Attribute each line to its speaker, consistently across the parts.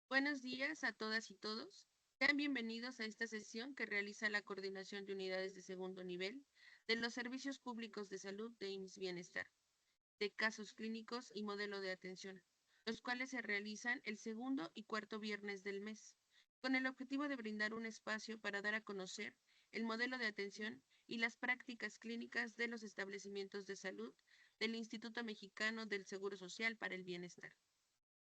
Speaker 1: Buenos días a todas y todos. Sean bienvenidos a esta sesión que realiza la Coordinación de Unidades de Segundo Nivel de los Servicios Públicos de Salud de IMSS Bienestar, de casos clínicos y modelo de atención, los cuales se realizan el segundo y cuarto viernes del mes, con el objetivo de brindar un espacio para dar a conocer el modelo de atención y las prácticas clínicas de los establecimientos de salud del Instituto Mexicano del Seguro Social para el Bienestar.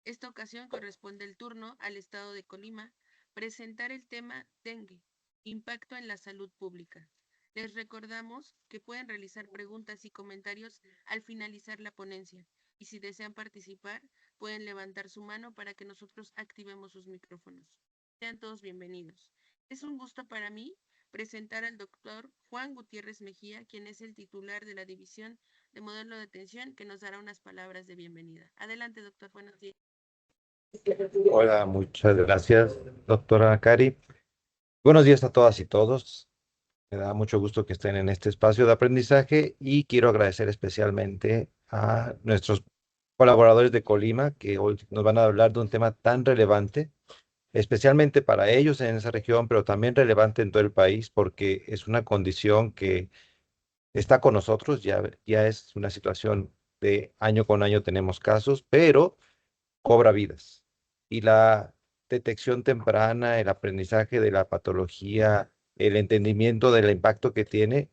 Speaker 1: Esta ocasión corresponde el turno al Estado de Colima presentar el tema dengue, impacto en la salud pública. Les recordamos que pueden realizar preguntas y comentarios al finalizar la ponencia y si desean participar pueden levantar su mano para que nosotros activemos sus micrófonos. Sean todos bienvenidos. Es un gusto para mí presentar al doctor Juan Gutiérrez Mejía, quien es el titular de la División de Modelo de Atención, que nos dará unas palabras de bienvenida. Adelante, doctor. Buenos días.
Speaker 2: Hola, muchas gracias, doctora Cari. Buenos días a todas y todos. Me da mucho gusto que estén en este espacio de aprendizaje y quiero agradecer especialmente a nuestros colaboradores de Colima que hoy nos van a hablar de un tema tan relevante, especialmente para ellos en esa región, pero también relevante en todo el país porque es una condición que está con nosotros, ya es una situación de año con año tenemos casos, pero cobra vidas. Y la detección temprana, el aprendizaje de la patología, el entendimiento del impacto que tiene,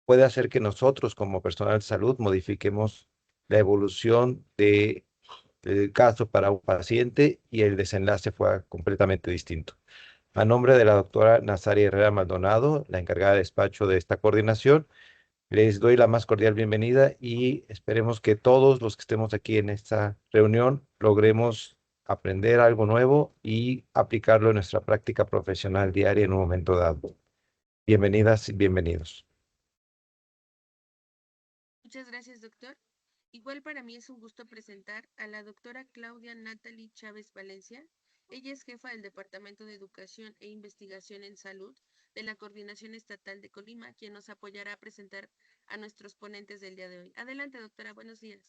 Speaker 2: puede hacer que nosotros como personal de salud modifiquemos la evolución del caso para un paciente y el desenlace fue completamente distinto. A nombre de la doctora Nazaria Herrera Maldonado, la encargada de despacho de esta coordinación, les doy la más cordial bienvenida y esperemos que todos los que estemos aquí en esta reunión logremos aprender algo nuevo y aplicarlo en nuestra práctica profesional diaria en un momento dado. Bienvenidas y bienvenidos.
Speaker 1: Muchas gracias, doctor. Igual para mí es un gusto presentar a la doctora Claudia Natalie Chávez Valencia. Ella es jefa del Departamento de Educación e Investigación en Salud de la Coordinación Estatal de Colima, quien nos apoyará a presentar a nuestros ponentes del día de hoy. Adelante, doctora. Buenos días.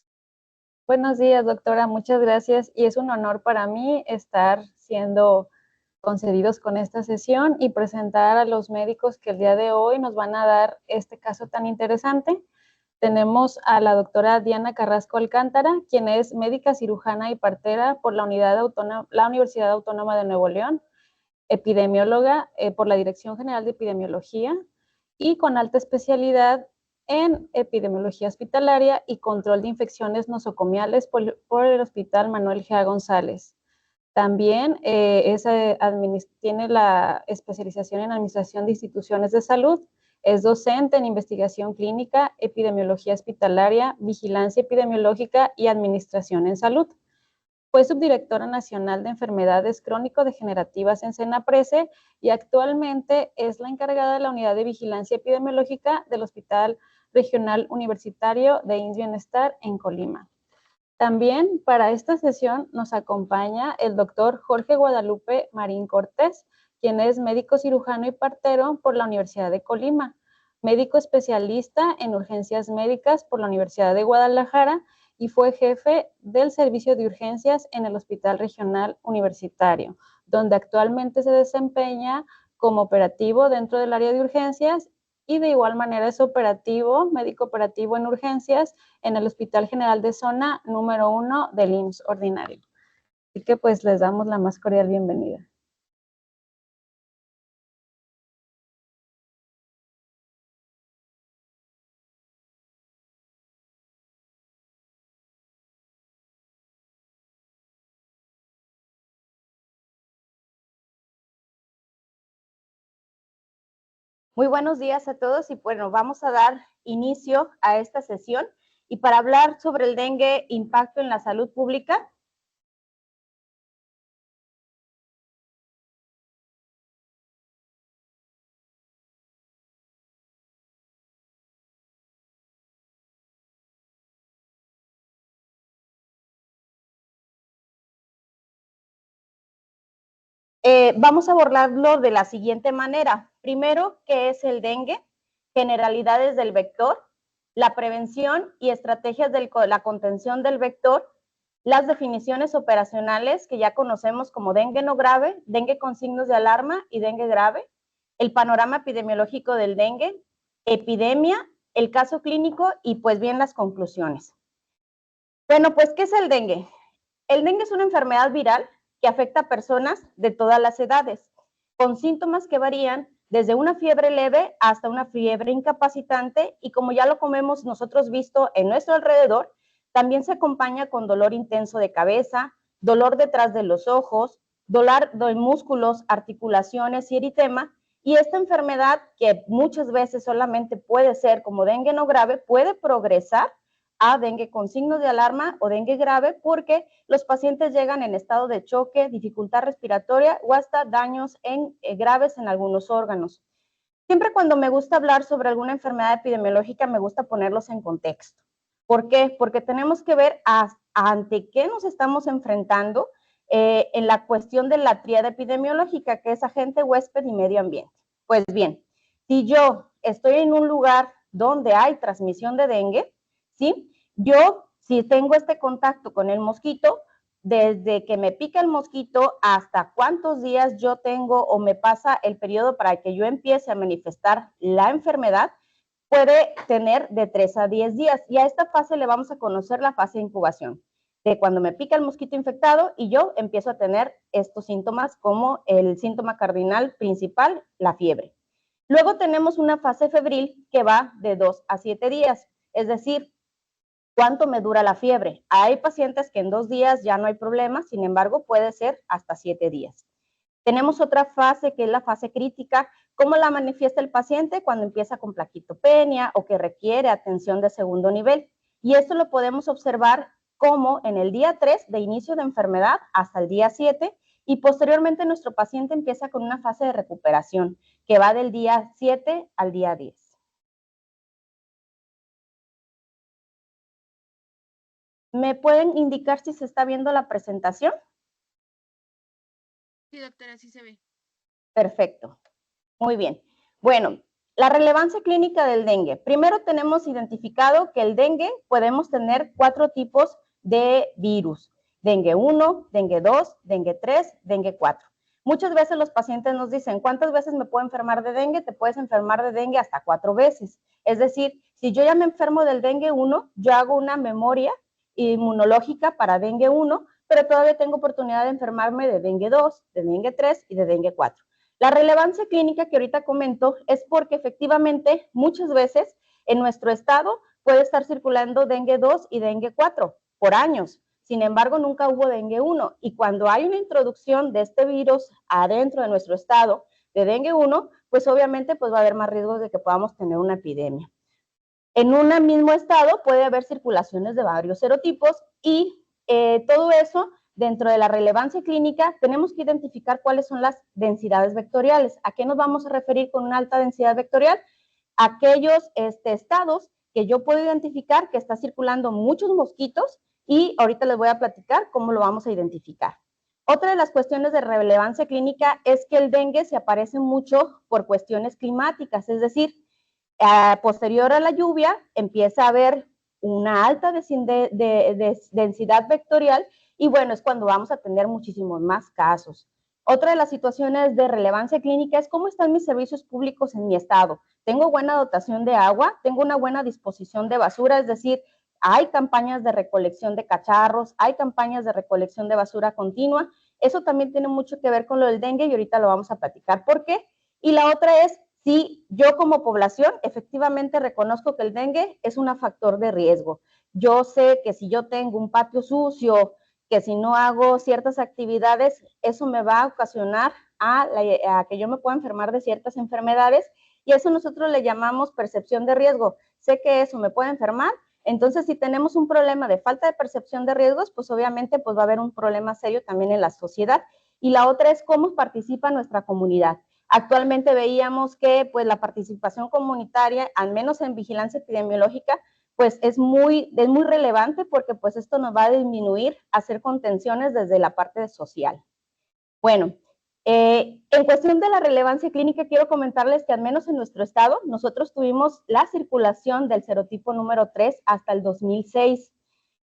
Speaker 3: Buenos días, doctora. Muchas gracias. Y es un honor para mí estar siendo concedidos con esta sesión y presentar a los médicos que el día de hoy nos van a dar este caso tan interesante. Tenemos a la doctora Diana Carrasco Alcántara, quien es médica cirujana y partera por la Universidad Autónoma de Nuevo León, epidemióloga por la Dirección General de Epidemiología y con alta especialidad en epidemiología hospitalaria y control de infecciones nosocomiales por el Hospital Manuel G. González. También tiene la especialización en administración de instituciones de salud, es docente en investigación clínica, epidemiología hospitalaria, vigilancia epidemiológica y administración en salud. Fue subdirectora nacional de enfermedades crónico-degenerativas en Senaprece y actualmente es la encargada de la unidad de vigilancia epidemiológica del Hospital Regional Universitario de IMSS Bienestar en Colima. También para esta sesión nos acompaña el doctor Jorge Guadalupe Marín Cortés, quien es médico cirujano y partero por la Universidad de Colima, médico especialista en urgencias médicas por la Universidad de Guadalajara y fue jefe del servicio de urgencias en el Hospital Regional Universitario, donde actualmente se desempeña como operativo dentro del área de urgencias y de igual manera es médico operativo en urgencias en el Hospital General de Zona número 1 del IMSS ordinario. Así que pues les damos la más cordial bienvenida.
Speaker 4: Muy buenos días a todos y bueno, vamos a dar inicio a esta sesión y para hablar sobre el dengue, impacto en la salud pública. Vamos a abordarlo de la siguiente manera. Primero, ¿qué es el dengue? Generalidades del vector, la prevención y estrategias de la contención del vector, las definiciones operacionales que ya conocemos como dengue no grave, dengue con signos de alarma y dengue grave, el panorama epidemiológico del dengue, epidemia, el caso clínico y pues bien las conclusiones. Bueno, pues, ¿qué es el dengue? El dengue es una enfermedad viral que afecta a personas de todas las edades, con síntomas que varían desde una fiebre leve hasta una fiebre incapacitante y como ya lo hemos nosotros visto en nuestro alrededor, también se acompaña con dolor intenso de cabeza, dolor detrás de los ojos, dolor de músculos, articulaciones y eritema, y esta enfermedad que muchas veces solamente puede ser como dengue no grave, puede progresar a dengue con signos de alarma o dengue grave porque los pacientes llegan en estado de choque, dificultad respiratoria o hasta daños graves en algunos órganos. Siempre cuando me gusta hablar sobre alguna enfermedad epidemiológica me gusta ponerlos en contexto. ¿Por qué? Porque tenemos que ver ante qué nos estamos enfrentando en la cuestión de la tríada epidemiológica, que es agente, huésped y medio ambiente. Pues bien, si yo estoy en un lugar donde hay transmisión de dengue, ¿sí? Yo, si tengo este contacto con el mosquito, desde que me pica el mosquito hasta cuántos días yo tengo o me pasa el periodo para que yo empiece a manifestar la enfermedad, puede tener de 3 a 10 días. Y a esta fase le vamos a conocer la fase de incubación, de cuando me pica el mosquito infectado y yo empiezo a tener estos síntomas como el síntoma cardinal principal, la fiebre. Luego tenemos una fase febril que va de 2 a 7 días, es decir, ¿cuánto me dura la fiebre? Hay pacientes que en 2 días ya no hay problema, sin embargo, puede ser hasta 7 días. Tenemos otra fase que es la fase crítica. ¿Cómo la manifiesta el paciente? Cuando empieza con plaquitopenia o que requiere atención de segundo nivel. Y esto lo podemos observar como en el día 3 de inicio de enfermedad hasta el día 7 y posteriormente nuestro paciente empieza con una fase de recuperación que va del día 7 al día 10. ¿Me pueden indicar si se está viendo la presentación?
Speaker 1: Sí, doctora, sí se ve.
Speaker 4: Perfecto. Muy bien. Bueno, la relevancia clínica del dengue. Primero tenemos identificado que el dengue podemos tener 4 tipos de virus. Dengue 1, dengue 2, dengue 3, dengue 4. Muchas veces los pacientes nos dicen, ¿cuántas veces me puedo enfermar de dengue? Te puedes enfermar de dengue hasta 4 veces. Es decir, si yo ya me enfermo del dengue 1, yo hago una memoria inmunológica para dengue 1, pero todavía tengo oportunidad de enfermarme de dengue 2, de dengue 3 y de dengue 4. La relevancia clínica que ahorita comento es porque efectivamente muchas veces en nuestro estado puede estar circulando dengue 2 y dengue 4 por años. Sin embargo, nunca hubo dengue 1 y cuando hay una introducción de este virus adentro de nuestro estado de dengue 1, pues obviamente pues va a haber más riesgos de que podamos tener una epidemia. En un mismo estado puede haber circulaciones de varios serotipos y todo eso dentro de la relevancia clínica tenemos que identificar cuáles son las densidades vectoriales. ¿A qué nos vamos a referir con una alta densidad vectorial? Aquellos estados que yo puedo identificar que está circulando muchos mosquitos y ahorita les voy a platicar cómo lo vamos a identificar. Otra de las cuestiones de relevancia clínica es que el dengue se aparece mucho por cuestiones climáticas, es decir, posterior a la lluvia empieza a haber una alta densidad vectorial y bueno, es cuando vamos a tener muchísimos más casos. Otra de las situaciones de relevancia clínica es cómo están mis servicios públicos en mi estado. ¿Tengo buena dotación de agua? ¿Tengo una buena disposición de basura? Es decir, hay campañas de recolección de cacharros, hay campañas de recolección de basura continua. Eso también tiene mucho que ver con lo del dengue y ahorita lo vamos a platicar por qué. Y la otra es si yo como población efectivamente reconozco que el dengue es un factor de riesgo. Yo sé que si yo tengo un patio sucio, que si no hago ciertas actividades, eso me va a ocasionar a que yo me pueda enfermar de ciertas enfermedades y eso nosotros le llamamos percepción de riesgo. Sé que eso me puede enfermar, entonces si tenemos un problema de falta de percepción de riesgos, pues obviamente pues va a haber un problema serio también en la sociedad. Y la otra es cómo participa nuestra comunidad. Actualmente veíamos que pues la participación comunitaria, al menos en vigilancia epidemiológica, pues es muy relevante porque pues esto nos va a disminuir, hacer contenciones desde la parte social. Bueno, en cuestión de la relevancia clínica, quiero comentarles que al menos en nuestro estado, nosotros tuvimos la circulación del serotipo número 3 hasta el 2006.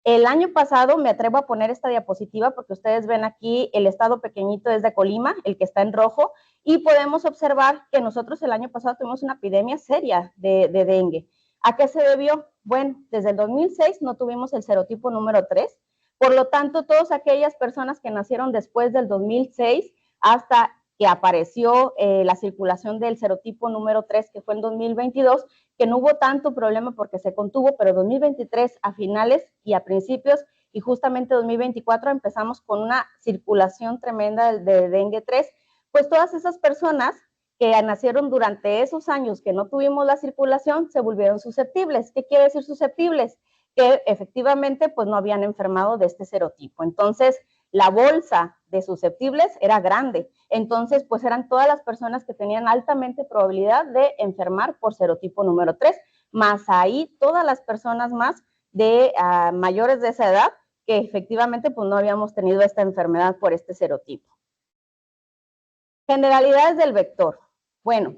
Speaker 4: El año pasado, me atrevo a poner esta diapositiva porque ustedes ven aquí el estado pequeñito es de Colima, el que está en rojo, y podemos observar que nosotros el año pasado tuvimos una epidemia seria de dengue. ¿A qué se debió? Bueno, desde el 2006 no tuvimos el serotipo número 3, por lo tanto, todas aquellas personas que nacieron después del 2006 hasta que apareció la circulación del serotipo número 3, que fue en 2022, que no hubo tanto problema porque se contuvo, pero 2023 a finales y a principios, y justamente 2024 empezamos con una circulación tremenda de dengue 3, pues todas esas personas que nacieron durante esos años que no tuvimos la circulación se volvieron susceptibles. ¿Qué quiere decir susceptibles? Que efectivamente pues no habían enfermado de este serotipo. Entonces, la bolsa de susceptibles era grande. Entonces, pues eran todas las personas que tenían altamente probabilidad de enfermar por serotipo número 3, más ahí todas las personas más de mayores de esa edad que efectivamente pues no habíamos tenido esta enfermedad por este serotipo. Generalidades del vector. Bueno,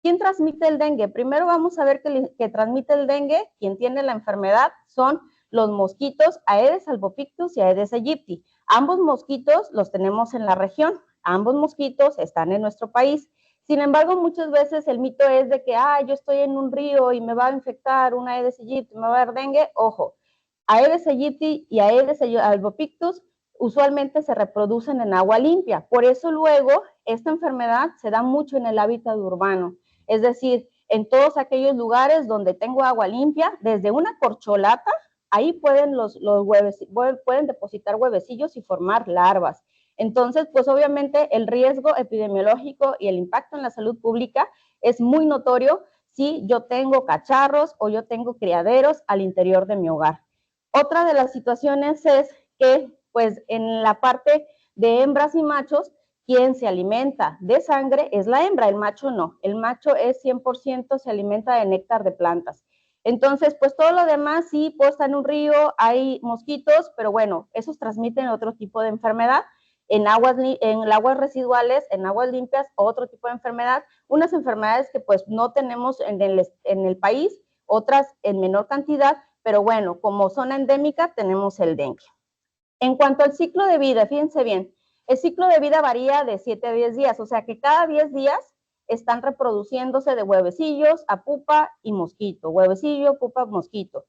Speaker 4: ¿quién transmite el dengue? Primero vamos a ver que transmite el dengue, quien tiene la enfermedad son los mosquitos Aedes albopictus y Aedes aegypti. Ambos mosquitos los tenemos en la región, ambos mosquitos están en nuestro país. Sin embargo, muchas veces el mito es de que, yo estoy en un río y me va a infectar una Aedes aegypti, me va a dar dengue. Ojo, Aedes aegypti y Aedes albopictus usualmente se reproducen en agua limpia. Por eso luego esta enfermedad se da mucho en el hábitat urbano. Es decir, en todos aquellos lugares donde tengo agua limpia, desde una corcholata, ahí pueden pueden depositar huevecillos y formar larvas. Entonces, pues obviamente el riesgo epidemiológico y el impacto en la salud pública es muy notorio si yo tengo cacharros o yo tengo criaderos al interior de mi hogar. Otra de las situaciones es que, pues en la parte de hembras y machos, quien se alimenta de sangre es la hembra, el macho no. El macho es 100% se alimenta de néctar de plantas. Entonces, pues todo lo demás sí, pues está en un río, hay mosquitos, pero bueno, esos transmiten otro tipo de enfermedad. En aguas residuales, en aguas limpias, otro tipo de enfermedad. Unas enfermedades que pues no tenemos en el país, otras en menor cantidad, pero bueno, como zona endémica tenemos el dengue. En cuanto al ciclo de vida, fíjense bien, el ciclo de vida varía de 7 a 10 días, o sea que cada 10 días están reproduciéndose de huevecillos a pupa y mosquito, huevecillo, pupa, mosquito.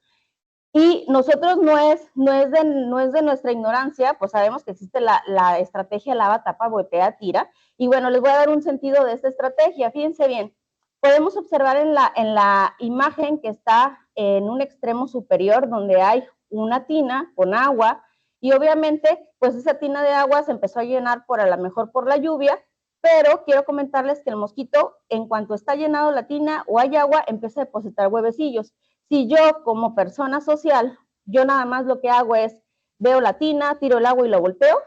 Speaker 4: Y nosotros no es de nuestra ignorancia, pues sabemos que existe la estrategia lava, tapa, voltea, tira. Y bueno, les voy a dar un sentido de esta estrategia. Fíjense bien, podemos observar en la imagen que está en un extremo superior donde hay una tina con agua y obviamente pues esa tina de agua se empezó a llenar a lo mejor por la lluvia, pero quiero comentarles que el mosquito en cuanto está llenado la tina o hay agua empieza a depositar huevecillos. Si yo como persona social, yo nada más lo que hago es, veo la tina, tiro el agua y lo volteo,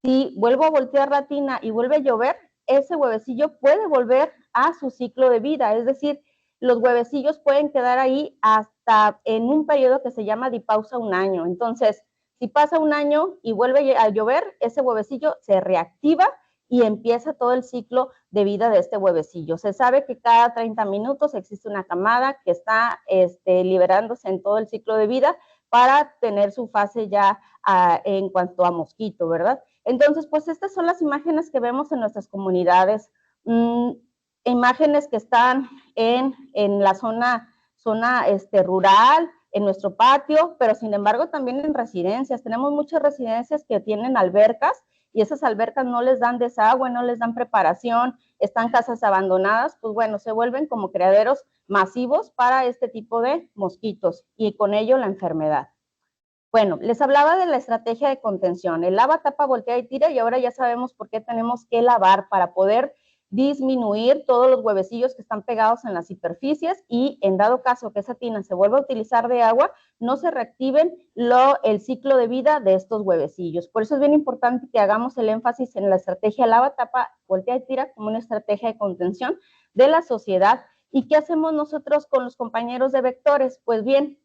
Speaker 4: si vuelvo a voltear la tina y vuelve a llover, ese huevecillo puede volver a su ciclo de vida, es decir, los huevecillos pueden quedar ahí hasta en un periodo que se llama dipausa 1 año. Entonces, si pasa 1 año y vuelve a llover, ese huevecillo se reactiva y empieza todo el ciclo de vida de este huevecillo. Se sabe que cada 30 minutos existe una camada que está liberándose en todo el ciclo de vida para tener su fase ya en cuanto a mosquito, ¿verdad? Entonces, pues estas son las imágenes que vemos en nuestras comunidades, imágenes que están en la zona rural, en nuestro patio, pero sin embargo también en residencias. Tenemos muchas residencias que tienen albercas y esas albercas no les dan desagüe, no les dan preparación, están casas abandonadas, pues bueno, se vuelven como criaderos masivos para este tipo de mosquitos y con ello la enfermedad. Bueno, les hablaba de la estrategia de contención, el lava, tapa, voltea y tira, y ahora ya sabemos por qué tenemos que lavar para poder disminuir todos los huevecillos que están pegados en las superficies y en dado caso que esa tina se vuelva a utilizar de agua, no se reactiven el ciclo de vida de estos huevecillos. Por eso es bien importante que hagamos el énfasis en la estrategia lava, tapa, voltea y tira como una estrategia de contención de la sociedad. ¿Y qué hacemos nosotros con los compañeros de vectores? Pues bien,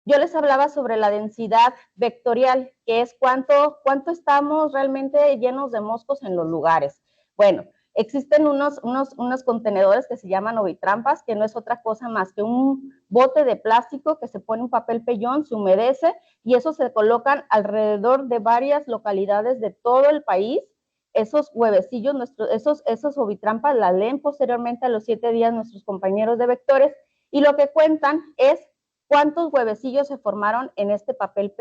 Speaker 4: yo les hablaba sobre la densidad vectorial, que es cuánto estamos realmente llenos de moscos en los lugares. Bueno, Existen unos contenedores que se llaman ovitrampas, que no es otra cosa más que un bote de plástico que se pone un papel pellón, se humedece y eso se colocan alrededor de varias localidades de todo el país. Esos huevecillos, esos ovitrampas las leen posteriormente a los 7 días nuestros compañeros de vectores y lo que cuentan es cuántos huevecillos se formaron en este papel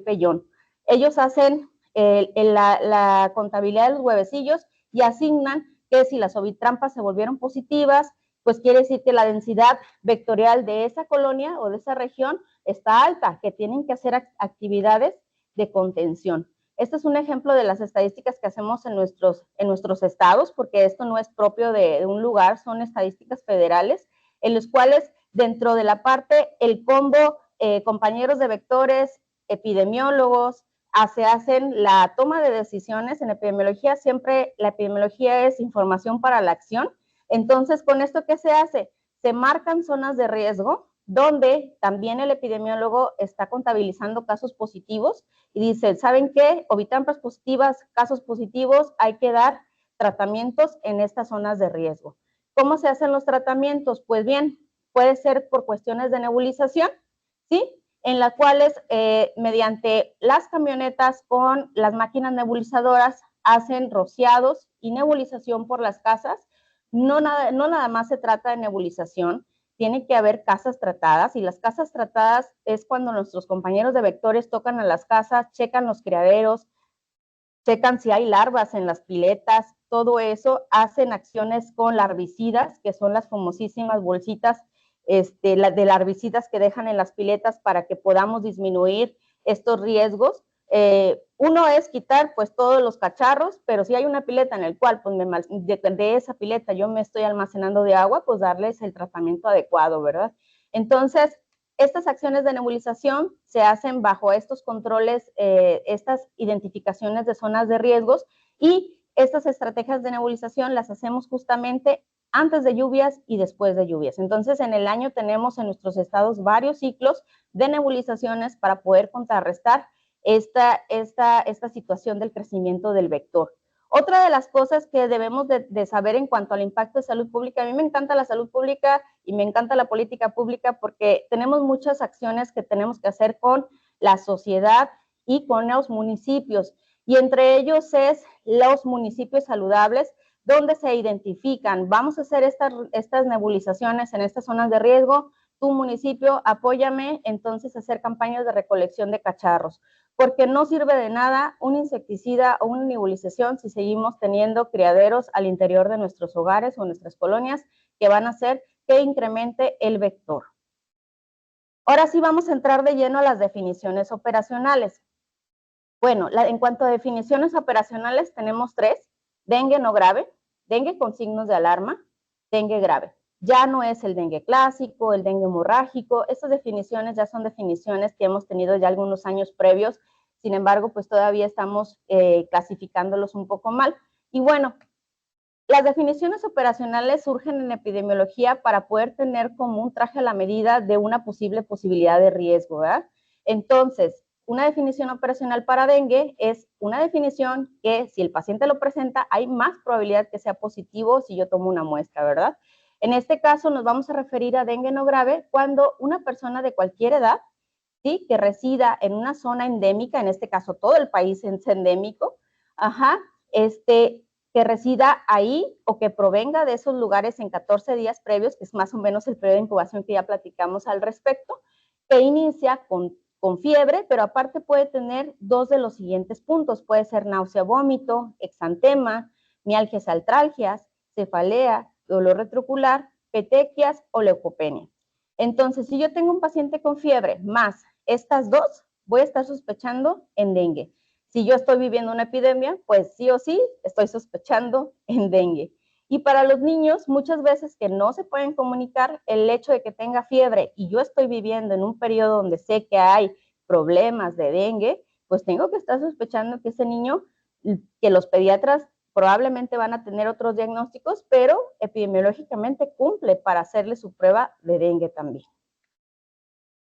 Speaker 4: pellón. Ellos hacen la contabilidad de los huevecillos y asignan que si las ovitrampas se volvieron positivas, pues quiere decir que la densidad vectorial de esa colonia o de esa región está alta, que tienen que hacer actividades de contención. Este es un ejemplo de las estadísticas que hacemos en nuestros estados, porque esto no es propio de un lugar, son estadísticas federales, en los cuales dentro de la parte, el combo, compañeros de vectores, epidemiólogos, se hacen la toma de decisiones. En epidemiología siempre la epidemiología es información para la acción. Entonces, ¿con esto qué se hace? Se marcan zonas de riesgo donde también el epidemiólogo está contabilizando casos positivos y dice, ¿saben qué? Ovitrampas positivas, casos positivos, hay que dar tratamientos en estas zonas de riesgo. ¿Cómo se hacen los tratamientos? Pues bien, puede ser por cuestiones de nebulización, ¿sí? En las cuales mediante las camionetas con las máquinas nebulizadoras hacen rociados y nebulización por las casas. No nada más se trata de nebulización, tiene que haber casas tratadas y las casas tratadas es cuando nuestros compañeros de vectores tocan a las casas, checan los criaderos, checan si hay larvas en las piletas, todo eso, hacen acciones con larvicidas, que son las famosísimas bolsitas de larvicidas que dejan en las piletas para que podamos disminuir estos riesgos. Uno es quitar pues todos los cacharros, pero si hay una pileta en el cual pues de esa pileta yo me estoy almacenando de agua, pues darles el tratamiento adecuado, ¿verdad? Entonces, estas acciones de nebulización se hacen bajo estos controles, estas identificaciones de zonas de riesgos y estas estrategias de nebulización las hacemos justamente antes de lluvias y después de lluvias. Entonces, en el año tenemos en nuestros estados varios ciclos de nebulizaciones para poder contrarrestar esta situación del crecimiento del vector. Otra de las cosas que debemos de saber en cuanto al impacto de salud pública, a mí me encanta la salud pública y me encanta la política pública porque tenemos muchas acciones que tenemos que hacer con la sociedad y con los municipios. Y entre ellos es los municipios saludables, donde se identifican, vamos a hacer estas nebulizaciones en estas zonas de riesgo, tu municipio, apóyame, entonces hacer campañas de recolección de cacharros, porque no sirve de nada un insecticida o una nebulización si seguimos teniendo criaderos al interior de nuestros hogares o nuestras colonias que van a hacer que incremente el vector. Ahora sí vamos a entrar de lleno a las definiciones operacionales. Bueno, en cuanto a definiciones operacionales tenemos 3, dengue no grave, dengue con signos de alarma, dengue grave. Ya no es el dengue clásico, el dengue hemorrágico, estas definiciones ya son definiciones que hemos tenido ya algunos años previos, sin embargo, pues todavía estamos clasificándolos un poco mal. Y bueno, las definiciones operacionales surgen en epidemiología para poder tener como un traje a la medida de una posibilidad de riesgo, ¿verdad? Entonces, una definición operacional para dengue es una definición que si el paciente lo presenta, hay más probabilidad que sea positivo si yo tomo una muestra, ¿verdad? En este caso nos vamos a referir a dengue no grave cuando una persona de cualquier edad, ¿sí?, que resida en una zona endémica, en este caso todo el país es endémico, que resida ahí o que provenga de esos lugares en 14 días previos, que es más o menos el periodo de incubación que ya platicamos al respecto, que inicia con fiebre, pero aparte puede tener 2 de los siguientes puntos. Puede ser náusea, vómito, exantema, mialgias, artralgias, cefalea, dolor retrocular, petequias o leucopenia. Entonces, si yo tengo un paciente con fiebre más estas 2, voy a estar sospechando en dengue. Si yo estoy viviendo una epidemia, pues sí o sí estoy sospechando en dengue. Y para los niños, muchas veces que no se pueden comunicar, el hecho de que tenga fiebre y yo estoy viviendo en un periodo donde sé que hay problemas de dengue, pues tengo que estar sospechando que ese niño, que los pediatras probablemente van a tener otros diagnósticos, pero epidemiológicamente cumple para hacerle su prueba de dengue también.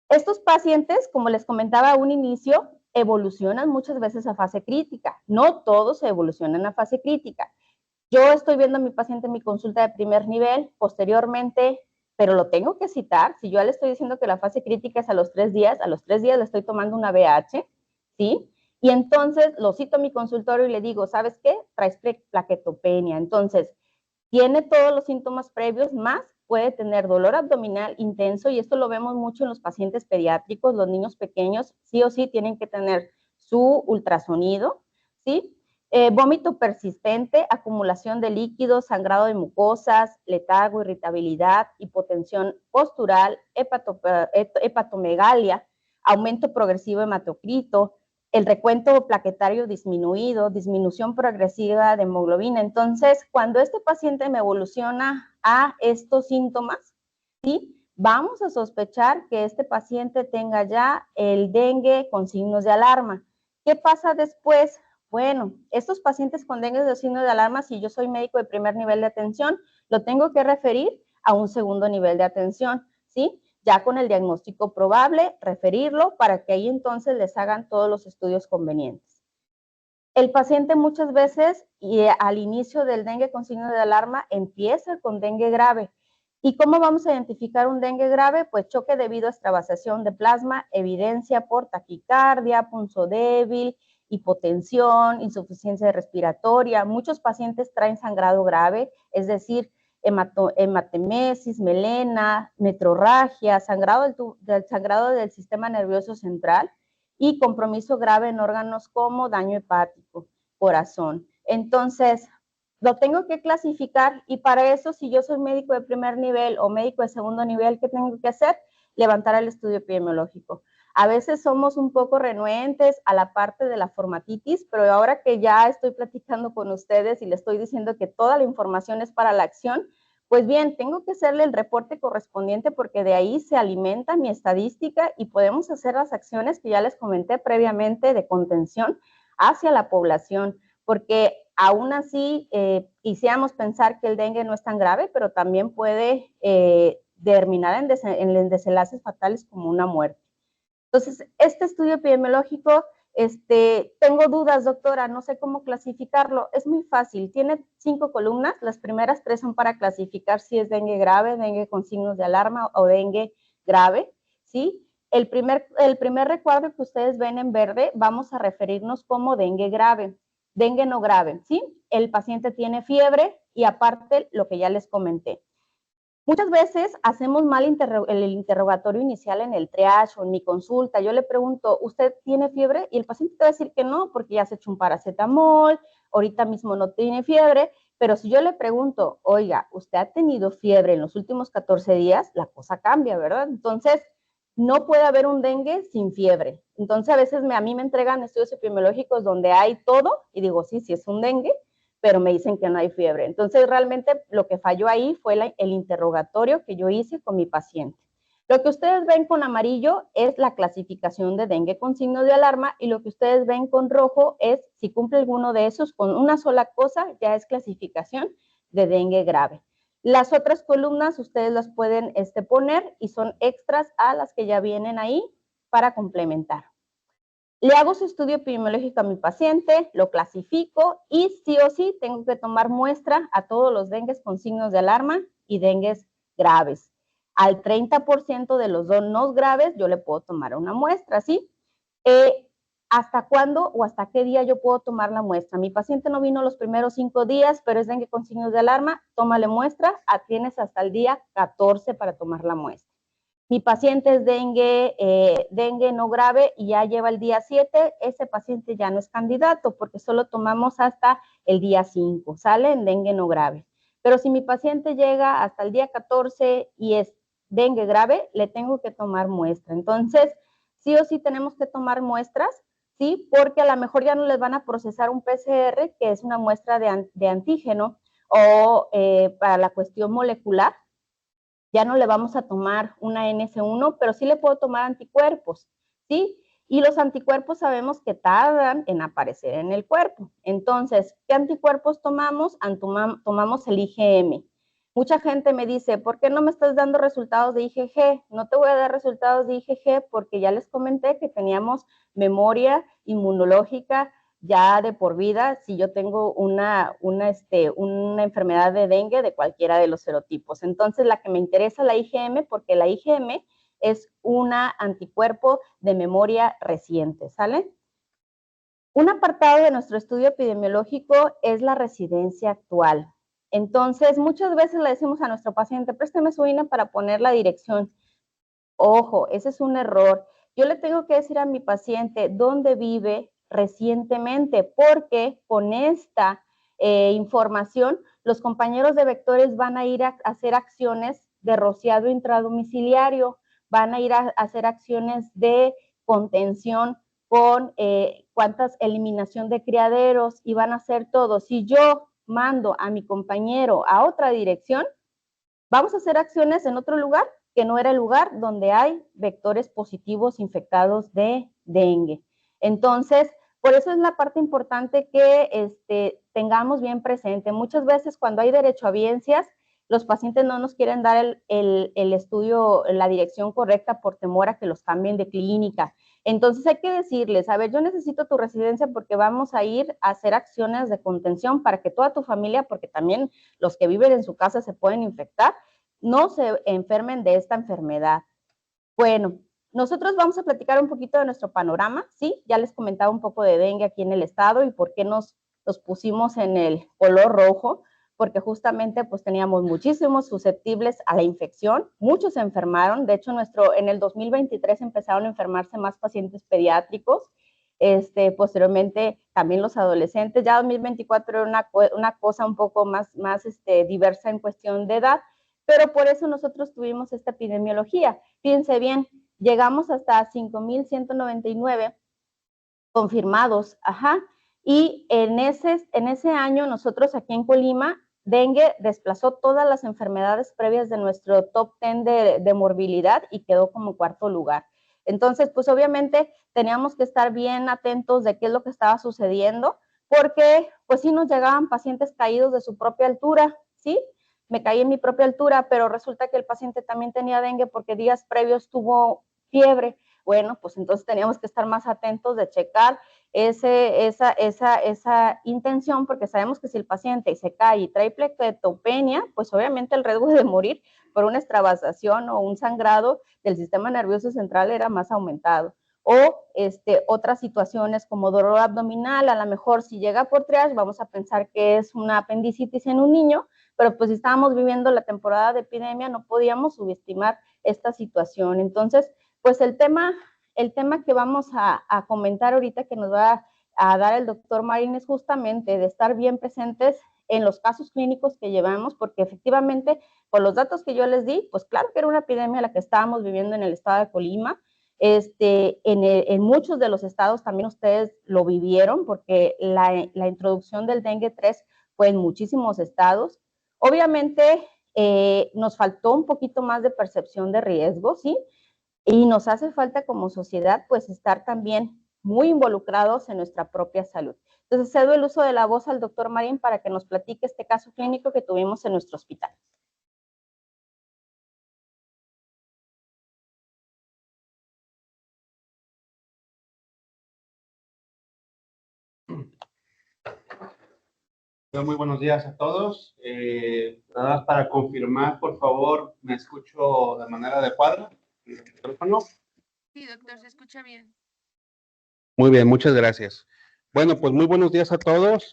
Speaker 4: Estos pacientes, como les comentaba a un inicio, evolucionan muchas veces a fase crítica. No todos evolucionan a fase crítica. Yo estoy viendo a mi paciente en mi consulta de primer nivel, posteriormente, pero lo tengo que citar. Si yo le estoy diciendo que la fase crítica es a los 3 días, a los 3 días le estoy tomando una BH, ¿sí? Y entonces lo cito a mi consultorio y le digo, ¿sabes qué? Traes plaquetopenia. Entonces, tiene todos los síntomas previos, más puede tener dolor abdominal intenso, y esto lo vemos mucho en los pacientes pediátricos, los niños pequeños, sí o sí tienen que tener su ultrasonido, ¿sí? Vómito persistente, acumulación de líquidos, sangrado de mucosas, letargo, irritabilidad, hipotensión postural, hepatomegalia, aumento progresivo de hematocrito, el recuento plaquetario disminuido, disminución progresiva de hemoglobina. Entonces, cuando este paciente me evoluciona a estos síntomas, ¿sí? Vamos a sospechar que este paciente tenga ya el dengue con signos de alarma. ¿Qué pasa después? Bueno, estos pacientes con dengue de signos de alarma, si yo soy médico de primer nivel de atención, lo tengo que referir a un segundo nivel de atención, ¿sí? Ya con el diagnóstico probable, referirlo para que ahí entonces les hagan todos los estudios convenientes. El paciente muchas veces, y al inicio del dengue con signo de alarma, empieza con dengue grave. ¿Y cómo vamos a identificar un dengue grave? Pues choque debido a extravasación de plasma, evidencia por taquicardia, pulso débil, hipotensión, insuficiencia respiratoria. Muchos pacientes traen sangrado grave, es decir, hematemesis, melena, metrorragia, sangrado del sistema nervioso central y compromiso grave en órganos como daño hepático, corazón. Entonces, lo tengo que clasificar, y para eso, si yo soy médico de primer nivel o médico de segundo nivel, ¿qué tengo que hacer? Levantar el estudio epidemiológico. A veces somos un poco renuentes a la parte de la formatitis, pero ahora que ya estoy platicando con ustedes y les estoy diciendo que toda la información es para la acción, pues bien, tengo que hacerle el reporte correspondiente, porque de ahí se alimenta mi estadística y podemos hacer las acciones que ya les comenté previamente de contención hacia la población, porque aún así quisiéramos pensar que el dengue no es tan grave, pero también puede terminar en desenlaces fatales como una muerte. Entonces, este estudio epidemiológico, tengo dudas, doctora, no sé cómo clasificarlo. Es muy fácil, tiene 5 columnas, las primeras 3 son para clasificar si es dengue grave, dengue con signos de alarma o dengue grave, ¿sí? El primer recuadro que ustedes ven en verde, vamos a referirnos como dengue grave, dengue no grave, ¿sí? El paciente tiene fiebre y aparte lo que ya les comenté. Muchas veces hacemos mal el interrogatorio inicial en el triage o en mi consulta. Yo le pregunto, ¿usted tiene fiebre? Y el paciente te va a decir que no, porque ya se echó un paracetamol, ahorita mismo no tiene fiebre. Pero si yo le pregunto, oiga, ¿usted ha tenido fiebre en los últimos 14 días? La cosa cambia, ¿verdad? Entonces, no puede haber un dengue sin fiebre. Entonces, a veces a mí me entregan estudios epidemiológicos donde hay todo y digo, sí, sí es un dengue, pero me dicen que no hay fiebre. Entonces, realmente lo que falló ahí fue el interrogatorio que yo hice con mi paciente. Lo que ustedes ven con amarillo es la clasificación de dengue con signo de alarma, y lo que ustedes ven con rojo es si cumple alguno de esos con una sola cosa, ya es clasificación de dengue grave. Las otras columnas ustedes las pueden poner y son extras a las que ya vienen ahí para complementar. Le hago su estudio epidemiológico a mi paciente, lo clasifico y sí o sí tengo que tomar muestra a todos los dengues con signos de alarma y dengues graves. Al 30% de los no graves yo le puedo tomar una muestra, ¿sí? ¿Hasta cuándo o hasta qué día yo puedo tomar la muestra? Mi paciente no vino los primeros 5 días, pero es dengue con signos de alarma, tómale muestra, tienes hasta el día 14 para tomar la muestra. Mi paciente es dengue no grave y ya lleva el día 7, ese paciente ya no es candidato porque solo tomamos hasta el día 5, sale en dengue no grave. Pero si mi paciente llega hasta el día 14 y es dengue grave, le tengo que tomar muestra. Entonces, sí o sí tenemos que tomar muestras, ¿sí? Porque a lo mejor ya no les van a procesar un PCR, que es una muestra de antígeno, o para la cuestión molecular, ya no le vamos a tomar una NS1, pero sí le puedo tomar anticuerpos, ¿sí? Y los anticuerpos sabemos que tardan en aparecer en el cuerpo. Entonces, ¿qué anticuerpos tomamos? Tomamos el IgM. Mucha gente me dice, ¿por qué no me estás dando resultados de IgG? No te voy a dar resultados de IgG porque ya les comenté que teníamos memoria inmunológica ya de por vida si yo tengo una enfermedad de dengue de cualquiera de los serotipos. Entonces, la que me interesa es la IgM, porque la IgM es un anticuerpo de memoria reciente, ¿sale? Un apartado de nuestro estudio epidemiológico es la residencia actual. Entonces, muchas veces le decimos a nuestro paciente, présteme su INE para poner la dirección. Ojo, ese es un error. Yo le tengo que decir a mi paciente dónde vive recientemente, porque con esta información, los compañeros de vectores van a ir a hacer acciones de rociado intradomiciliario, van a ir a hacer acciones de contención con cuántas eliminación de criaderos y van a hacer todo. Si yo mando a mi compañero a otra dirección, vamos a hacer acciones en otro lugar que no era el lugar donde hay vectores positivos infectados de dengue. Entonces, por eso es la parte importante que tengamos bien presente. Muchas veces cuando hay derechohabiencias, los pacientes no nos quieren dar el estudio, la dirección correcta por temor a que los cambien de clínica. Entonces hay que decirles, a ver, yo necesito tu residencia porque vamos a ir a hacer acciones de contención para que toda tu familia, porque también los que viven en su casa se pueden infectar, no se enfermen de esta enfermedad. Bueno, nosotros vamos a platicar un poquito de nuestro panorama, ¿sí? Ya les comentaba un poco de dengue aquí en el estado y por qué nos pusimos en el color rojo, porque justamente pues teníamos muchísimos susceptibles a la infección, muchos se enfermaron, de hecho en el 2023 empezaron a enfermarse más pacientes pediátricos, posteriormente también los adolescentes, ya 2024 era una cosa un poco más diversa en cuestión de edad, pero por eso nosotros tuvimos esta epidemiología. Fíjense bien, llegamos hasta 5,199 confirmados, y en ese año nosotros aquí en Colima, dengue desplazó todas las enfermedades previas de nuestro top 10 de morbilidad y quedó como cuarto lugar. Entonces, pues obviamente teníamos que estar bien atentos de qué es lo que estaba sucediendo, porque pues sí nos llegaban pacientes caídos de su propia altura, ¿sí? Me caí en mi propia altura, pero resulta que el paciente también tenía dengue porque días previos tuvo fiebre. Bueno, pues entonces teníamos que estar más atentos de checar esa intención, porque sabemos que si el paciente se cae y trae plequetopenia, pues obviamente el riesgo de morir por una extravasación o un sangrado del sistema nervioso central era más aumentado. O otras situaciones como dolor abdominal, a lo mejor si llega por triage vamos a pensar que es una apendicitis en un niño, pero pues si estábamos viviendo la temporada de epidemia no podíamos subestimar esta situación. Entonces, pues el tema que vamos a comentar ahorita que nos va a dar el doctor Marín es justamente de estar bien presentes en los casos clínicos que llevamos, porque efectivamente, por los datos que yo les di, pues claro que era una epidemia la que estábamos viviendo en el estado de Colima. En muchos de los estados también ustedes lo vivieron, porque la introducción del dengue 3 fue en muchísimos estados. Obviamente, nos faltó un poquito más de percepción de riesgo, ¿sí? Y nos hace falta como sociedad, pues, estar también muy involucrados en nuestra propia salud. Entonces, cedo el uso de la voz al doctor Marín para que nos platique este caso clínico que tuvimos en nuestro hospital.
Speaker 5: Muy buenos días a todos. Nada más para confirmar, por favor, ¿me escucho de manera adecuada? ¿El teléfono?
Speaker 1: Sí, doctor, se escucha bien.
Speaker 5: Muy bien, muchas gracias. Bueno, pues muy buenos días a todos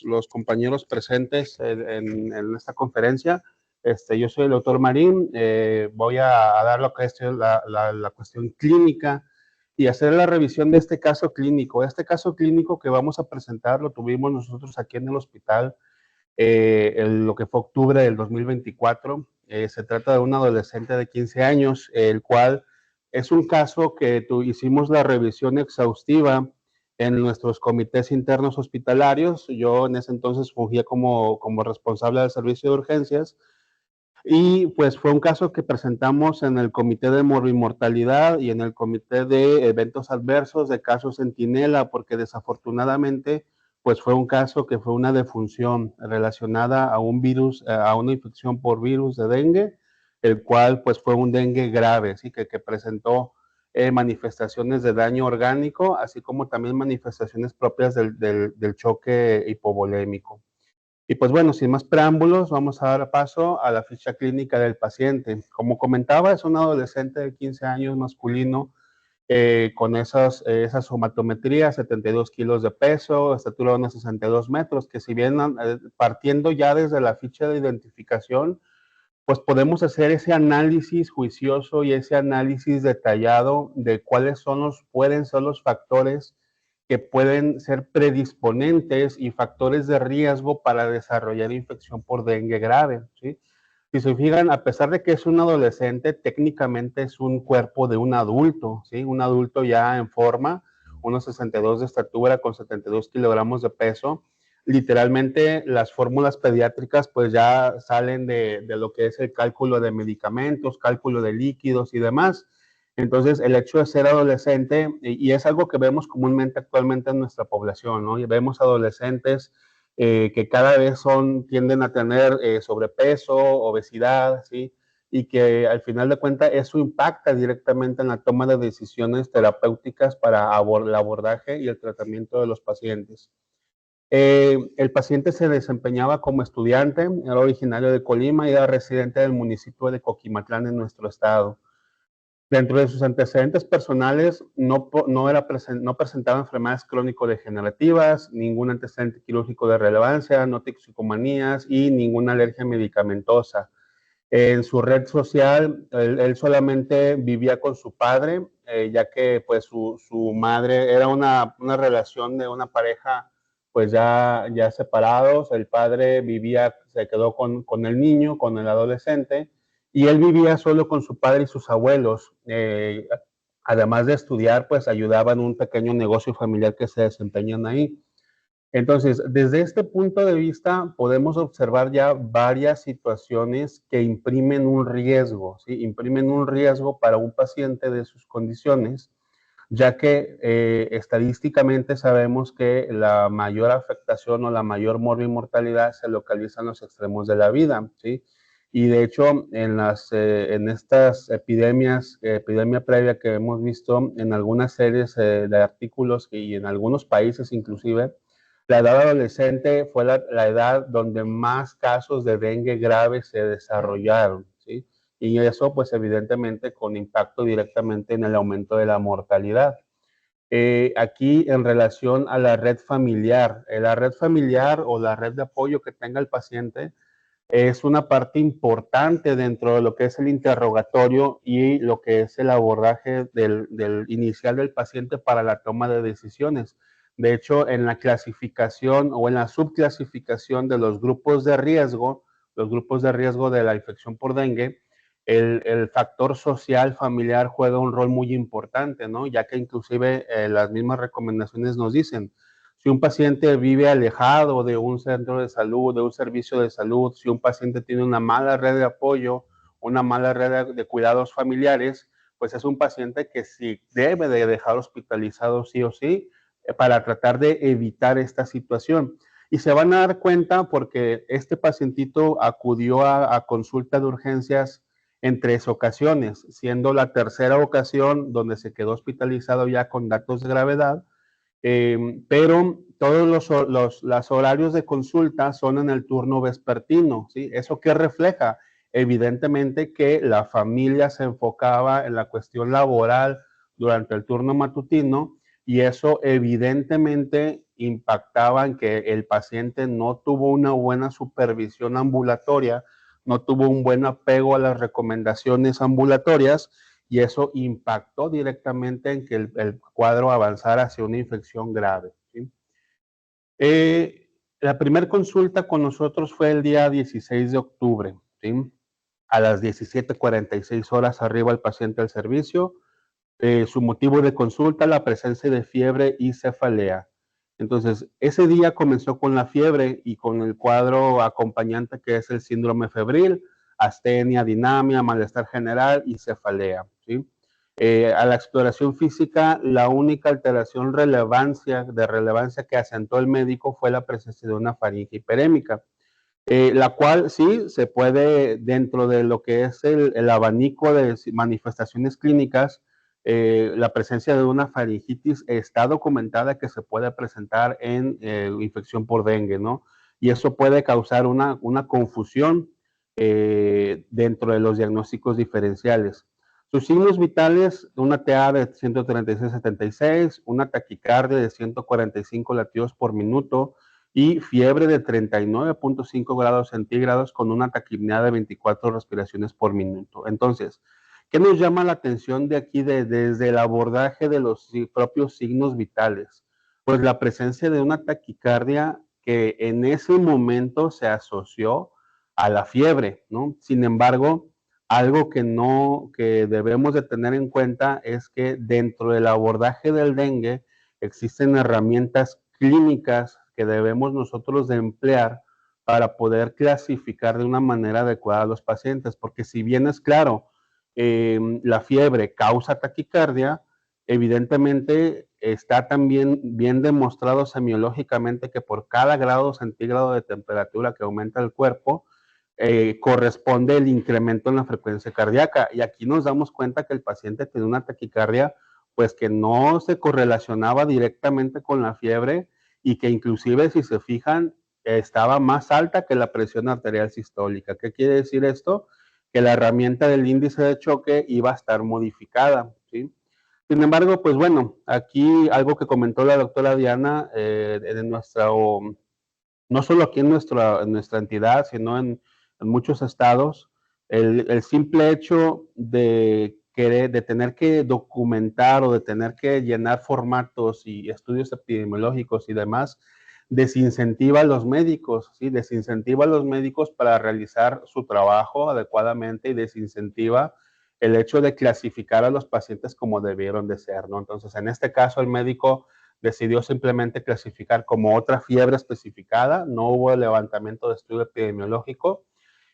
Speaker 5: los compañeros presentes en esta conferencia. Yo soy el doctor Marín, voy a dar lo que es la cuestión clínica y hacer la revisión de este caso clínico. Este caso clínico que vamos a presentar lo tuvimos nosotros aquí en el hospital lo que fue octubre del 2024. Se trata de un adolescente de 15 años, el cual es un caso que hicimos la revisión exhaustiva en nuestros comités internos hospitalarios. Yo en ese entonces fungía como responsable del servicio de urgencias y pues fue un caso que presentamos en el comité de morbimortalidad y en el comité de eventos adversos de casos centinela, porque desafortunadamente pues fue un caso que fue una defunción relacionada a un virus, a una infección por virus de dengue, el cual pues fue un dengue grave, ¿sí? que presentó manifestaciones de daño orgánico, así como también manifestaciones propias del choque hipovolémico. Y pues bueno, sin más preámbulos, vamos a dar paso a la ficha clínica del paciente. Como comentaba, es un adolescente de 15 años masculino con esas somatometrías, 72 kilos de peso, estatura de unos 62 metros, que si bien partiendo ya desde la ficha de identificación, pues podemos hacer ese análisis juicioso y ese análisis detallado de cuáles pueden ser los factores que pueden ser predisponentes y factores de riesgo para desarrollar infección por dengue grave, ¿sí? Si se fijan, a pesar de que es un adolescente, técnicamente es un cuerpo de un adulto, ¿sí? Un adulto ya en forma, unos 62 de estatura con 72 kilogramos de peso. Literalmente las fórmulas pediátricas pues ya salen de lo que es el cálculo de medicamentos, cálculo de líquidos y demás. Entonces, el hecho de ser adolescente, y es algo que vemos comúnmente actualmente en nuestra población, ¿no? Y vemos adolescentes que cada vez tienden a tener sobrepeso, obesidad, ¿sí? Y que al final de cuentas eso impacta directamente en la toma de decisiones terapéuticas para el abordaje y el tratamiento de los pacientes. El paciente se desempeñaba como estudiante, era originario de Colima y era residente del municipio de Coquimatlán en nuestro estado. Dentro de sus antecedentes personales, no presentaba enfermedades crónico-degenerativas, ningún antecedente quirúrgico de relevancia, no toxicomanías y ninguna alergia medicamentosa. En su red social, él solamente vivía con su padre, ya que pues su madre era una relación de una pareja pues ya separados. El padre se quedó con el niño, con el adolescente, y él vivía solo con su padre y sus abuelos. Además de estudiar, pues ayudaba en un pequeño negocio familiar que se desempeñan ahí. Entonces, desde este punto de vista, podemos observar ya varias situaciones que imprimen un riesgo, ¿sí? Imprimen un riesgo para un paciente de sus condiciones, ya que estadísticamente sabemos que la mayor afectación o la mayor mortalidad se localiza en los extremos de la vida, ¿sí? Y de hecho, en estas epidemia previa que hemos visto en algunas series de artículos y en algunos países inclusive, la edad adolescente fue la edad donde más casos de dengue grave se desarrollaron, ¿sí? Y eso, pues evidentemente, con impacto directamente en el aumento de la mortalidad. Aquí, en relación a la red familiar o la red de apoyo que tenga el paciente, es una parte importante dentro de lo que es el interrogatorio y lo que es el abordaje del inicial del paciente para la toma de decisiones. De hecho, en la clasificación o en la subclasificación de los grupos de riesgo de la infección por dengue, el factor social familiar juega un rol muy importante, ¿no? Ya que inclusive las mismas recomendaciones nos dicen, si un paciente vive alejado de un centro de salud, de un servicio de salud, si un paciente tiene una mala red de apoyo, una mala red de cuidados familiares, pues es un paciente que sí debe de dejar hospitalizado sí o sí para tratar de evitar esta situación. Y se van a dar cuenta porque este pacientito acudió a consulta de urgencias en 3 ocasiones, siendo la tercera ocasión donde se quedó hospitalizado ya con datos de gravedad. Pero todos los horarios de consulta son en el turno vespertino, ¿sí? ¿Eso qué refleja? Evidentemente que la familia se enfocaba en la cuestión laboral durante el turno matutino y eso evidentemente impactaba en que el paciente no tuvo una buena supervisión ambulatoria, no tuvo un buen apego a las recomendaciones ambulatorias y eso impactó directamente en que el cuadro avanzara hacia una infección grave, ¿sí? La primera consulta con nosotros fue el día 16 de octubre, ¿sí? A las 17:46 horas arriba el paciente al servicio. Su motivo de consulta, la presencia de fiebre y cefalea. Entonces, ese día comenzó con la fiebre y con el cuadro acompañante que es el síndrome febril, astenia, dinamia, malestar general y cefalea, ¿sí? A la exploración física, la única alteración de relevancia que asentó el médico fue la presencia de una faringe hiperémica, la cual sí se puede, dentro de lo que es el abanico de manifestaciones clínicas, la presencia de una faringitis está documentada que se puede presentar en infección por dengue, ¿no? Y eso puede causar una confusión dentro de los diagnósticos diferenciales. Sus signos vitales, una TA de 136/76, una taquicardia de 145 latidos por minuto y fiebre de 39.5 grados centígrados con una taquipnea de 24 respiraciones por minuto. Entonces, ¿qué nos llama la atención de aquí desde el abordaje de los propios signos vitales? Pues la presencia de una taquicardia que en ese momento se asoció a la fiebre, ¿no? Sin embargo, algo que debemos de tener en cuenta es que dentro del abordaje del dengue existen herramientas clínicas que debemos nosotros de emplear para poder clasificar de una manera adecuada a los pacientes, porque si bien es claro, la fiebre causa taquicardia, evidentemente está también bien demostrado semiológicamente que por cada grado centígrado de temperatura que aumenta el cuerpo, corresponde el incremento en la frecuencia cardíaca. Y aquí nos damos cuenta que el paciente tiene una taquicardia, pues que no se correlacionaba directamente con la fiebre y que inclusive, si se fijan, estaba más alta que la presión arterial sistólica. ¿Qué quiere decir esto? Que la herramienta del índice de choque iba a estar modificada, ¿sí? Sin embargo, pues bueno, aquí algo que comentó la doctora Diana no solo aquí en nuestra entidad, sino en muchos estados, el simple hecho de tener que documentar o de tener que llenar formatos y estudios epidemiológicos y demás, desincentiva a los médicos, ¿sí? Desincentiva a los médicos para realizar su trabajo adecuadamente y desincentiva el hecho de clasificar a los pacientes como debieron de ser, ¿no? Entonces, en este caso, el médico decidió simplemente clasificar como otra fiebre especificada, no hubo levantamiento de estudio epidemiológico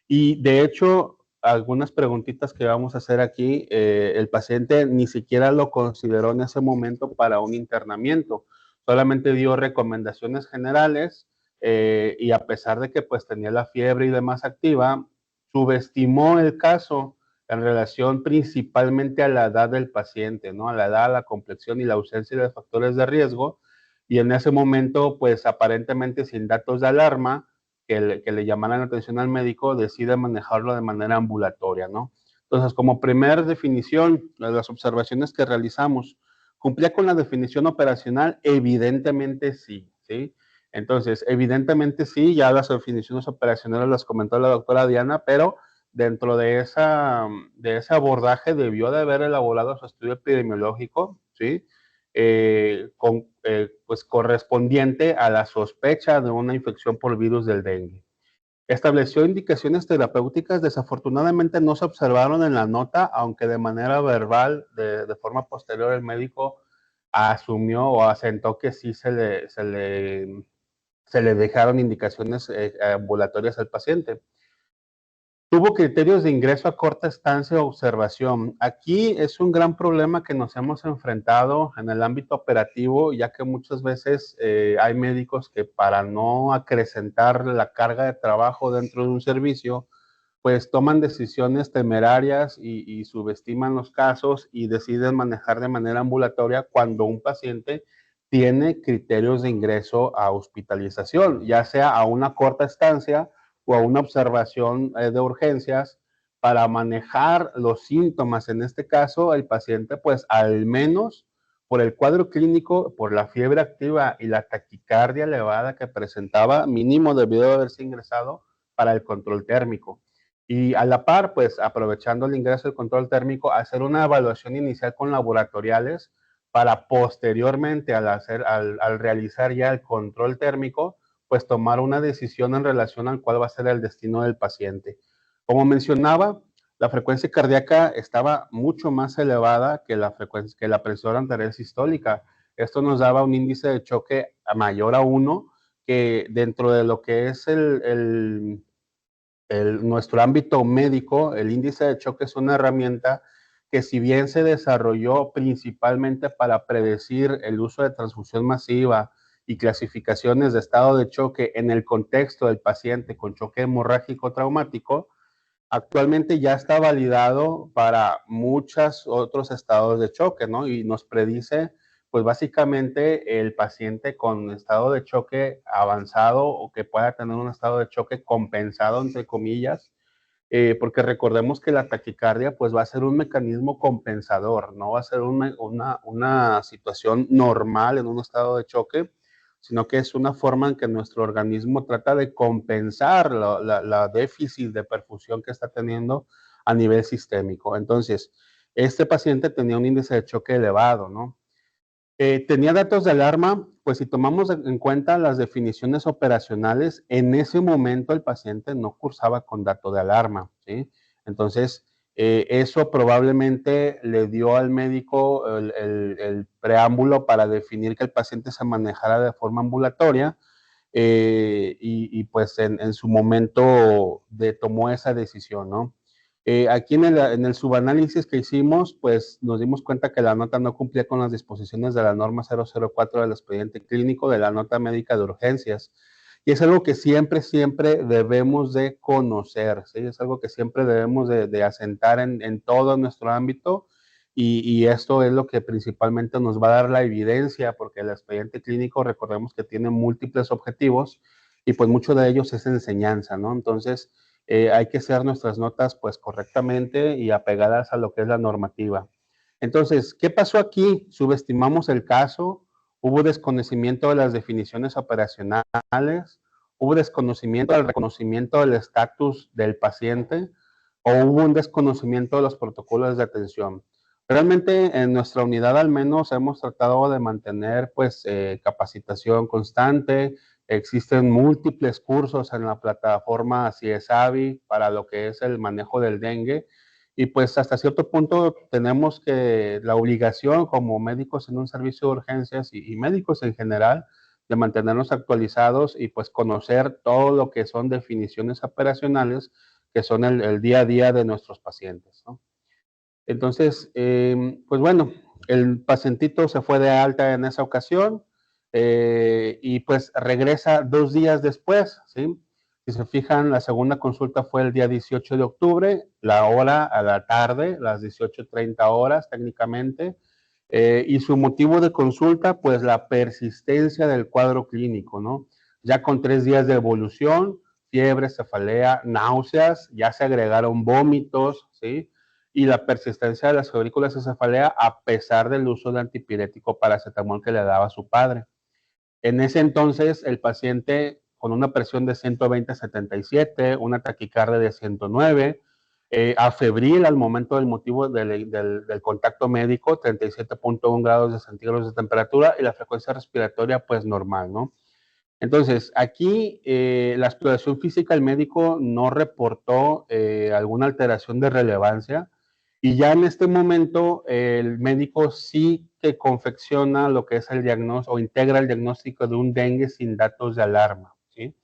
Speaker 5: y de hecho algunas preguntitas que vamos a hacer aquí, el paciente ni siquiera lo consideró en ese momento para un internamiento, solamente dio recomendaciones generales y a pesar de que pues tenía la fiebre y demás activa, subestimó el caso en relación principalmente a la edad del paciente, ¿no? A la edad, la complexión y la ausencia de factores de riesgo. Y en ese momento, pues aparentemente sin datos de alarma que le llamaran la atención al médico, decide manejarlo de manera ambulatoria, ¿no? Entonces, como primer definición, las observaciones que realizamos, ¿cumplía con la definición operacional? Evidentemente sí, ¿sí? Entonces, evidentemente sí, ya las definiciones operacionales las comentó la doctora Diana, pero dentro de ese abordaje debió de haber elaborado su estudio epidemiológico, ¿sí? Pues correspondiente a la sospecha de una infección por virus del dengue. Estableció indicaciones terapéuticas, desafortunadamente no se observaron en la nota, aunque de manera verbal, de forma posterior, el médico asumió o asentó que sí se le dejaron indicaciones ambulatorias al paciente. Tuvo criterios de ingreso a corta estancia o observación. Aquí es un gran problema que nos hemos enfrentado en el ámbito operativo, ya que muchas veces hay médicos que para no acrecentar la carga de trabajo dentro de un servicio, pues toman decisiones temerarias y subestiman los casos y deciden manejar de manera ambulatoria cuando un paciente tiene criterios de ingreso a hospitalización, ya sea a una corta estancia o a una observación de urgencias para manejar los síntomas. En este caso, el paciente, pues al menos por el cuadro clínico, por la fiebre activa y la taquicardia elevada que presentaba, mínimo debió de haberse ingresado para el control térmico. Y a la par, pues aprovechando el ingreso del control térmico, hacer una evaluación inicial con laboratoriales para posteriormente al realizar ya el control térmico, pues tomar una decisión en relación al cuál va a ser el destino del paciente. Como mencionaba, la frecuencia cardíaca estaba mucho más elevada que la presión arterial sistólica. Esto nos daba un índice de choque mayor a 1, que dentro de lo que es nuestro ámbito médico, el índice de choque es una herramienta que si bien se desarrolló principalmente para predecir el uso de transfusión masiva y clasificaciones de estado de choque en el contexto del paciente con choque hemorrágico traumático, actualmente ya está validado para muchos otros estados de choque, ¿no? Y nos predice, pues básicamente el paciente con estado de choque avanzado o que pueda tener un estado de choque compensado, entre comillas, porque recordemos que la taquicardia pues va a ser un mecanismo compensador, no va a ser una situación normal en un estado de choque, sino que es una forma en que nuestro organismo trata de compensar la déficit de perfusión que está teniendo a nivel sistémico. Entonces, este paciente tenía un índice de choque elevado, ¿no? Tenía datos de alarma, pues si tomamos en cuenta las definiciones operacionales, en ese momento el paciente no cursaba con dato de alarma, ¿sí? Entonces, eso probablemente le dio al médico el preámbulo para definir que el paciente se manejara de forma ambulatoria y pues en su momento tomó esa decisión, ¿no? Aquí en el subanálisis que hicimos, pues nos dimos cuenta que la nota no cumplía con las disposiciones de la norma 004 del expediente clínico de la nota médica de urgencias. Y es algo que siempre debemos de conocer, ¿sí? Es algo que siempre debemos de asentar en todo nuestro ámbito y esto es lo que principalmente nos va a dar la evidencia, porque el expediente clínico, recordemos que tiene múltiples objetivos y pues mucho de ellos es enseñanza, ¿no? Entonces, hay que hacer nuestras notas pues correctamente y apegadas a lo que es la normativa. Entonces, ¿qué pasó aquí? Subestimamos el caso, hubo desconocimiento de las definiciones operacionales, hubo desconocimiento del reconocimiento del estatus del paciente o hubo un desconocimiento de los protocolos de atención. Realmente en nuestra unidad al menos hemos tratado de mantener pues capacitación constante. Existen múltiples cursos en la plataforma CIESAVI para lo que es el manejo del dengue y pues hasta cierto punto tenemos que la obligación como médicos en un servicio de urgencias y médicos en general de mantenernos actualizados y pues conocer todo lo que son definiciones operacionales que son el día a día de nuestros pacientes, ¿no? Entonces, pues bueno, el pacientito se fue de alta en esa ocasión y pues regresa 2 días después, ¿sí? Si se fijan, la segunda consulta fue el día 18 de octubre, la hora a la tarde, las 18:30 horas técnicamente, y su motivo de consulta, pues la persistencia del cuadro clínico, ¿no? Ya con 3 días de evolución, fiebre, cefalea, náuseas, ya se agregaron vómitos, ¿sí? Y la persistencia de las febrículas de cefalea a pesar del uso de antipirético paracetamol que le daba su padre. En ese entonces, el paciente con una presión de 120/77, una taquicardia de 109, afebril al momento del motivo del contacto médico, 37.1 grados de centígrados de temperatura y la frecuencia respiratoria pues normal, ¿no? Entonces, aquí la exploración física, el médico no reportó alguna alteración de relevancia y ya en este momento el médico sí que confecciona lo que es el diagnóstico o integra el diagnóstico de un dengue sin datos de alarma, ¿sí?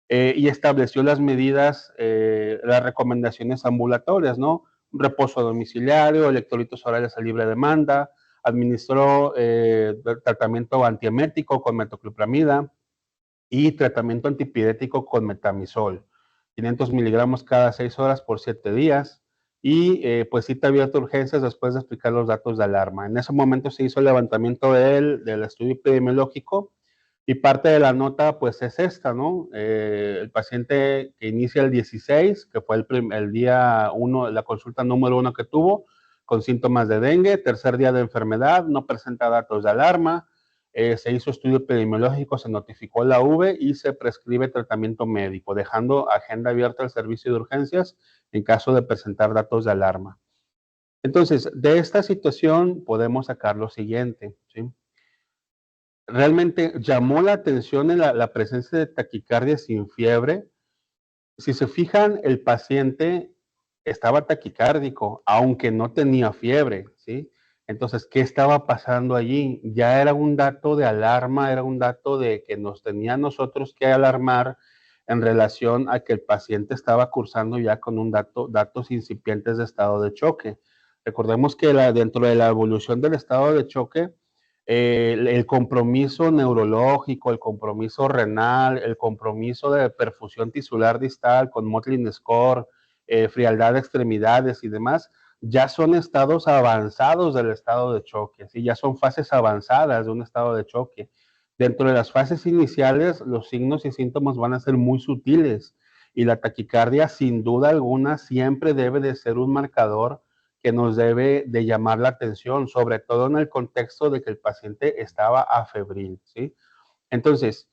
Speaker 5: Y estableció las medidas, las recomendaciones ambulatorias, ¿no? Reposo domiciliario, electrolitos orales a libre demanda, administró tratamiento antiemético con metoclopramida, y tratamiento antipirético con metamizol, 500 miligramos cada 6 horas por 7 días y pues cita abierta urgencias después de explicar los datos de alarma. En ese momento se hizo el levantamiento del estudio epidemiológico y parte de la nota pues es esta, ¿no? El paciente que inicia el 16, que fue el día 1, la consulta número 1 que tuvo, con síntomas de dengue, tercer día de enfermedad, no presenta datos de alarma, se hizo estudio epidemiológico, se notificó la V y se prescribe tratamiento médico, dejando agenda abierta al servicio de urgencias en caso de presentar datos de alarma. Entonces, de esta situación podemos sacar lo siguiente, ¿sí? Realmente llamó la atención en la presencia de taquicardia sin fiebre. Si se fijan, el paciente estaba taquicárdico, aunque no tenía fiebre, ¿sí? Entonces, ¿qué estaba pasando allí? Ya era un dato de alarma, era un dato de que nos tenía nosotros que alarmar en relación a que el paciente estaba cursando ya con datos incipientes de estado de choque. Recordemos que dentro de la evolución del estado de choque, el compromiso neurológico, el compromiso renal, el compromiso de perfusión tisular distal con Motley score frialdad de extremidades y demás, ya son estados avanzados del estado de choque, ¿sí? Ya son fases avanzadas de un estado de choque. Dentro de las fases iniciales, los signos y síntomas van a ser muy sutiles y la taquicardia, sin duda alguna, siempre debe de ser un marcador que nos debe de llamar la atención, sobre todo en el contexto de que el paciente estaba afebril, ¿sí? Entonces,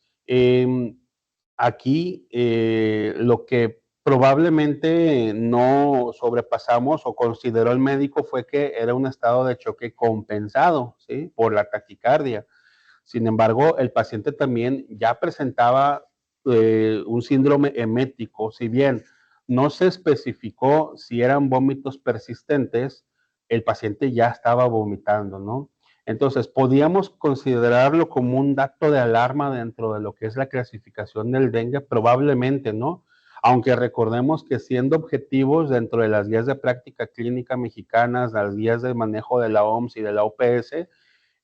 Speaker 5: aquí lo que probablemente no sobrepasamos o consideró el médico fue que era un estado de choque compensado, ¿sí? Por la taquicardia. Sin embargo, el paciente también ya presentaba un síndrome emético, si bien no se especificó si eran vómitos persistentes, el paciente ya estaba vomitando, ¿no? Entonces, podíamos considerarlo como un dato de alarma dentro de lo que es la clasificación del dengue, probablemente, ¿no? Aunque recordemos que siendo objetivos dentro de las guías de práctica clínica mexicanas, las guías de manejo de la OMS y de la OPS,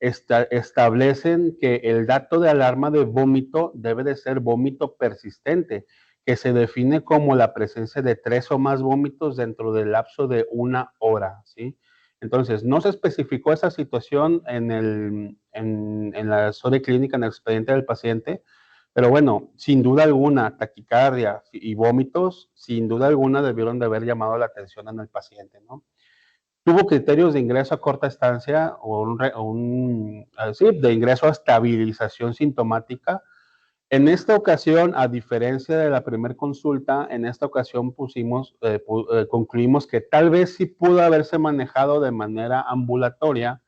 Speaker 5: establecen que el dato de alarma de vómito debe de ser vómito persistente, que se define como la presencia de 3 o más vómitos dentro del lapso de 1 hora, ¿sí? Entonces, no se especificó esa situación en la historia clínica, en el expediente del paciente, pero bueno, sin duda alguna, taquicardia y vómitos, sin duda alguna debieron de haber llamado la atención en el paciente, ¿no? Tuvo criterios de ingreso a corta estancia o sí, de ingreso a estabilización sintomática. En esta ocasión, a diferencia de la primera consulta, en esta ocasión concluimos que tal vez sí pudo haberse manejado de manera ambulatoria.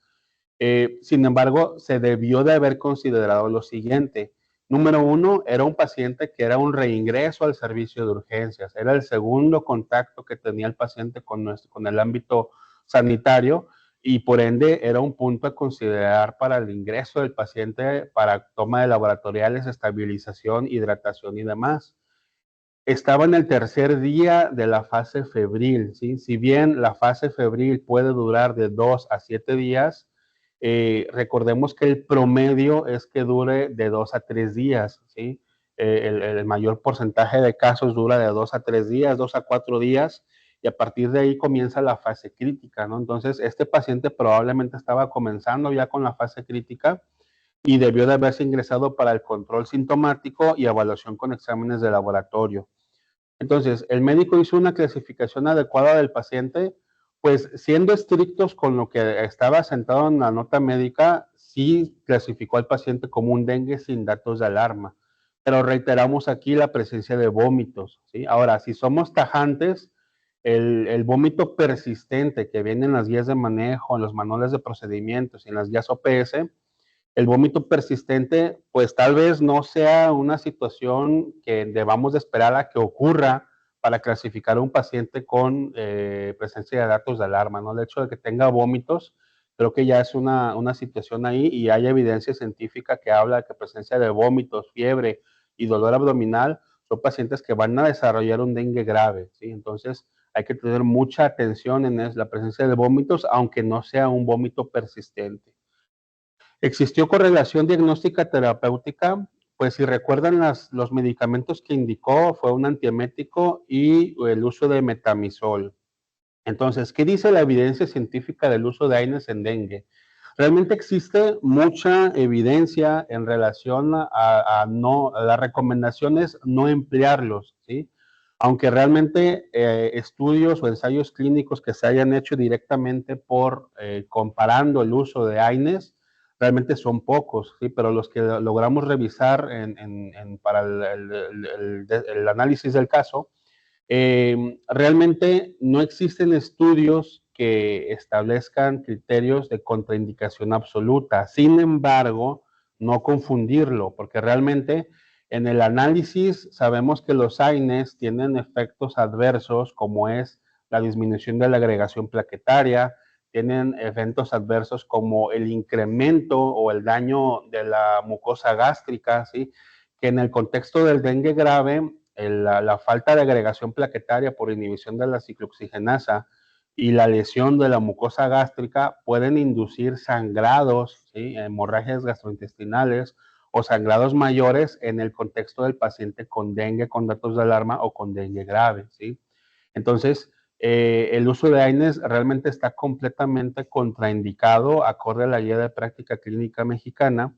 Speaker 5: Sin embargo, se debió de haber considerado lo siguiente. Número 1, era un paciente que era un reingreso al servicio de urgencias. Era el segundo contacto que tenía el paciente con el ámbito sanitario y por ende era un punto a considerar para el ingreso del paciente para toma de laboratoriales, estabilización, hidratación y demás. Estaba en el tercer día de la fase febril, ¿sí? Si bien la fase febril puede durar de 2 a 7 días, recordemos que el promedio es que dure de 2 a 3 días, ¿sí? El mayor porcentaje de casos dura de 2 a 3 días, 2 a 4 días, y a partir de ahí comienza la fase crítica, ¿no? Entonces, este paciente probablemente estaba comenzando ya con la fase crítica y debió de haberse ingresado para el control sintomático y evaluación con exámenes de laboratorio. Entonces, el médico hizo una clasificación adecuada del paciente, pues siendo estrictos con lo que estaba sentado en la nota médica, sí clasificó al paciente como un dengue sin datos de alarma. Pero reiteramos aquí la presencia de vómitos, ¿sí? Ahora, si somos tajantes, el vómito persistente que viene en las guías de manejo, en los manuales de procedimientos y en las guías OPS, el vómito persistente, pues tal vez no sea una situación que debamos de esperar a que ocurra para clasificar a un paciente con presencia de datos de alarma, ¿no? El hecho de que tenga vómitos, creo que ya es una situación ahí y hay evidencia científica que habla de que presencia de vómitos, fiebre y dolor abdominal son pacientes que van a desarrollar un dengue grave, ¿sí? Entonces hay que tener mucha atención en la presencia de vómitos, aunque no sea un vómito persistente. ¿Existió correlación diagnóstica terapéutica? Pues si recuerdan los medicamentos que indicó, fue un antiemético y el uso de metamisol. Entonces, ¿qué dice la evidencia científica del uso de AINES en dengue? Realmente existe mucha evidencia en relación a las recomendaciones no emplearlos, ¿sí? Aunque realmente estudios o ensayos clínicos que se hayan hecho directamente por comparando el uso de AINES, realmente son pocos, ¿sí? Pero los que logramos revisar para el análisis del caso, realmente no existen estudios que establezcan criterios de contraindicación absoluta. Sin embargo, no confundirlo, porque realmente en el análisis sabemos que los AINES tienen efectos adversos como es la disminución de la agregación plaquetaria, tienen eventos adversos como el incremento o el daño de la mucosa gástrica, ¿sí? Que en el contexto del dengue grave, la falta de agregación plaquetaria por inhibición de la ciclooxigenasa y la lesión de la mucosa gástrica pueden inducir sangrados, ¿sí? Hemorragias gastrointestinales o sangrados mayores en el contexto del paciente con dengue con datos de alarma o con dengue grave, ¿sí? Entonces, el uso de AINES realmente está completamente contraindicado acorde a la guía de práctica clínica mexicana,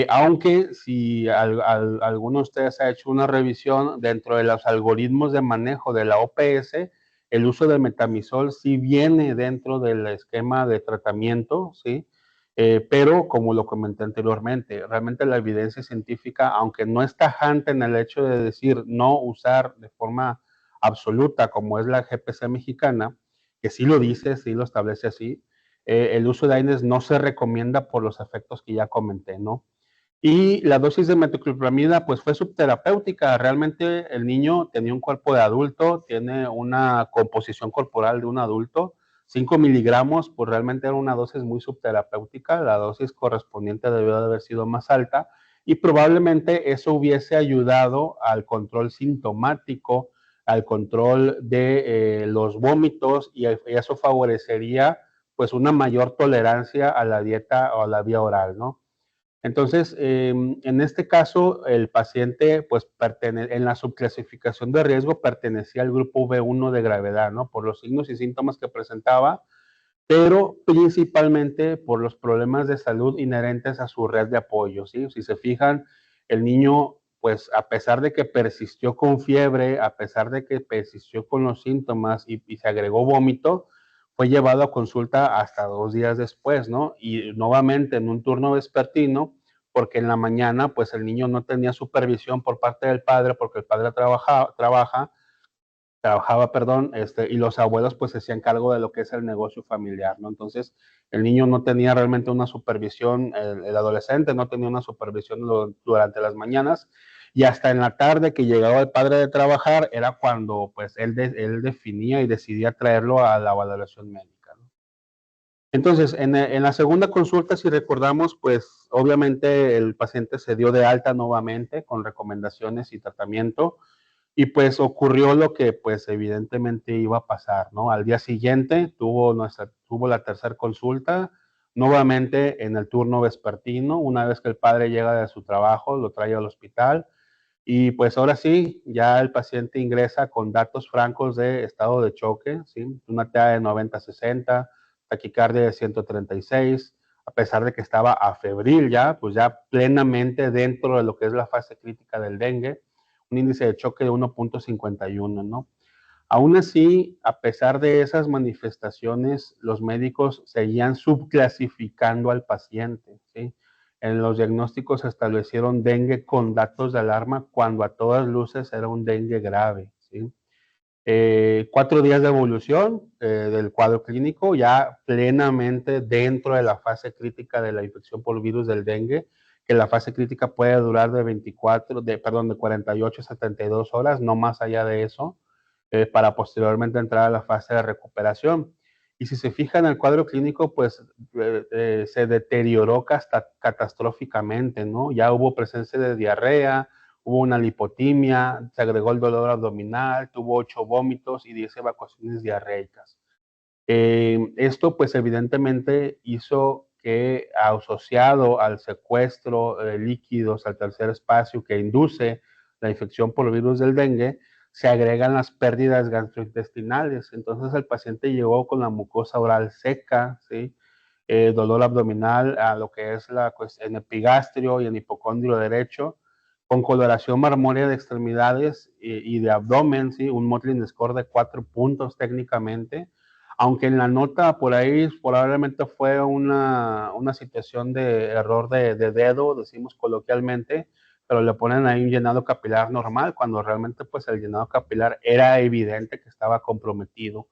Speaker 5: aunque si alguno de ustedes ha hecho una revisión dentro de los algoritmos de manejo de la OPS, el uso de metamizol sí viene dentro del esquema de tratamiento, ¿sí? Pero como lo comenté anteriormente, realmente la evidencia científica, aunque no es tajante en el hecho de decir no usar de forma absoluta como es la GPC mexicana, que sí lo dice, sí lo establece así, el uso de AINES no se recomienda por los efectos que ya comenté, ¿no? Y la dosis de metoclopramida pues fue subterapéutica, realmente el niño tenía un cuerpo de adulto, tiene una composición corporal de un adulto, 5 miligramos, pues realmente era una dosis muy subterapéutica, la dosis correspondiente debió de haber sido más alta y probablemente eso hubiese ayudado al control sintomático, al control de los vómitos y eso favorecería pues una mayor tolerancia a la dieta o a la vía oral, ¿no? Entonces, en este caso, el paciente, pues, en la subclasificación de riesgo pertenecía al grupo B1 de gravedad, ¿no? Por los signos y síntomas que presentaba, pero principalmente por los problemas de salud inherentes a su red de apoyo, ¿sí? Si se fijan, el niño, pues, a pesar de que persistió con fiebre, a pesar de que persistió con los síntomas y se agregó vómito, fue llevado a consulta hasta 2 días después, ¿no? Y nuevamente en un turno vespertino, porque en la mañana, pues, el niño no tenía supervisión por parte del padre, porque el padre trabajaba, perdón, y los abuelos pues se hacían cargo de lo que es el negocio familiar, ¿no? Entonces, el niño no tenía realmente una supervisión, el adolescente no tenía una supervisión durante las mañanas, y hasta en la tarde que llegaba el padre de trabajar, era cuando pues él definía y decidía traerlo a la valoración médica, ¿no? Entonces, en la segunda consulta, si recordamos, pues obviamente el paciente se dio de alta nuevamente con recomendaciones y tratamiento, y pues ocurrió lo que pues evidentemente iba a pasar, ¿no? Al día siguiente tuvo la tercera consulta, nuevamente en el turno vespertino, una vez que el padre llega de su trabajo, lo trae al hospital y pues ahora sí, ya el paciente ingresa con datos francos de estado de choque, ¿sí? Una TA de 90-60, taquicardia de 136, a pesar de que estaba afebril ya, pues ya plenamente dentro de lo que es la fase crítica del dengue, un índice de choque de 1.51, ¿no? Aún así, a pesar de esas manifestaciones, los médicos seguían subclasificando al paciente, ¿sí? En los diagnósticos se establecieron dengue con datos de alarma cuando a todas luces era un dengue grave, ¿sí? 4 días de evolución del cuadro clínico, ya plenamente dentro de la fase crítica de la infección por virus del dengue, que la fase crítica puede durar de 48 a 72 horas, no más allá de eso, para posteriormente entrar a la fase de recuperación. Y si se fija en el cuadro clínico, pues se deterioró catastróficamente, ¿no? Ya hubo presencia de diarrea, hubo una lipotimia, se agregó el dolor abdominal, tuvo 8 vómitos y 10 evacuaciones diarreicas. Esto pues evidentemente hizo que asociado al secuestro de líquidos al tercer espacio que induce la infección por el virus del dengue, se agregan las pérdidas gastrointestinales. Entonces el paciente llegó con la mucosa oral seca, ¿sí? Dolor abdominal a lo que es en epigastrio y en hipocondrio derecho, con coloración marmórea de extremidades y de abdomen, ¿sí? Un Motley score de 4 puntos técnicamente, aunque en la nota por ahí probablemente fue una situación de error de dedo, decimos coloquialmente, pero le ponen ahí un llenado capilar normal, cuando realmente pues el llenado capilar era evidente que estaba comprometido.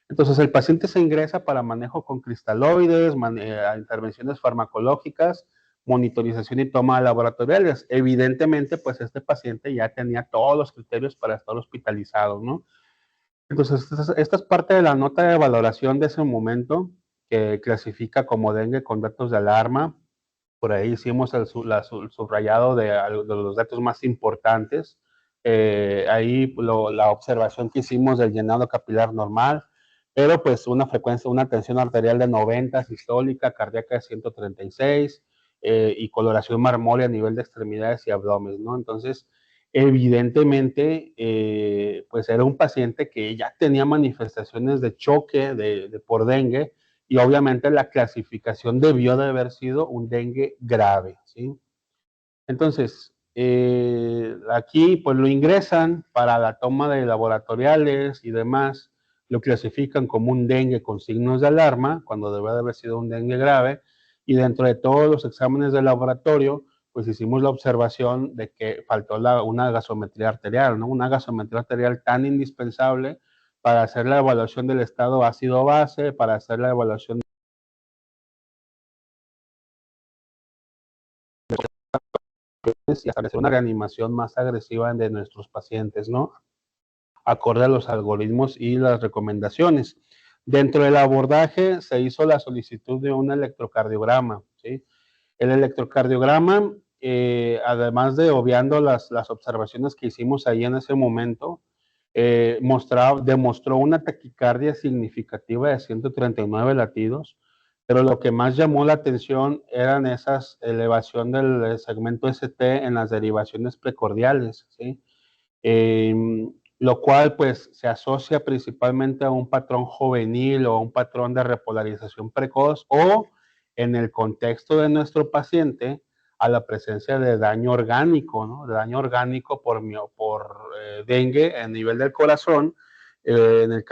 Speaker 5: Entonces el paciente se ingresa para manejo con cristaloides, intervenciones farmacológicas, monitorización y toma laboratoriales. Evidentemente, pues este paciente ya tenía todos los criterios para estar hospitalizado, ¿no? Entonces, esta es parte de la nota de valoración de ese momento, que clasifica como dengue con datos de alarma. Por ahí hicimos el subrayado de los datos más importantes. Ahí la observación que hicimos del llenado capilar normal, pero pues una frecuencia, una tensión arterial de 90, sistólica, cardíaca de 136, y coloración marmórea a nivel de extremidades y abdomen, ¿no? Entonces, evidentemente, pues era un paciente que ya tenía manifestaciones de choque por dengue, y obviamente la clasificación debió de haber sido un dengue grave, ¿sí? Entonces, aquí pues lo ingresan para la toma de laboratoriales y demás, lo clasifican como un dengue con signos de alarma, cuando debe de haber sido un dengue grave, y dentro de todos los exámenes de laboratorio, pues hicimos la observación de que faltó una gasometría arterial, ¿no? Una gasometría arterial tan indispensable para hacer la evaluación del estado ácido-base, para hacer la evaluación y establecer una reanimación más agresiva de nuestros pacientes, ¿no? Acorde a los algoritmos y las recomendaciones. Dentro del abordaje se hizo la solicitud de un electrocardiograma, ¿sí? El electrocardiograma, además de obviando las observaciones que hicimos ahí en ese momento, demostró una taquicardia significativa de 139 latidos, pero lo que más llamó la atención eran esas elevación del segmento ST en las derivaciones precordiales, ¿sí? Lo cual pues se asocia principalmente a un patrón juvenil o a un patrón de repolarización precoz, o en el contexto de nuestro paciente a la presencia de daño orgánico, ¿no? De daño orgánico por dengue a nivel del corazón, en el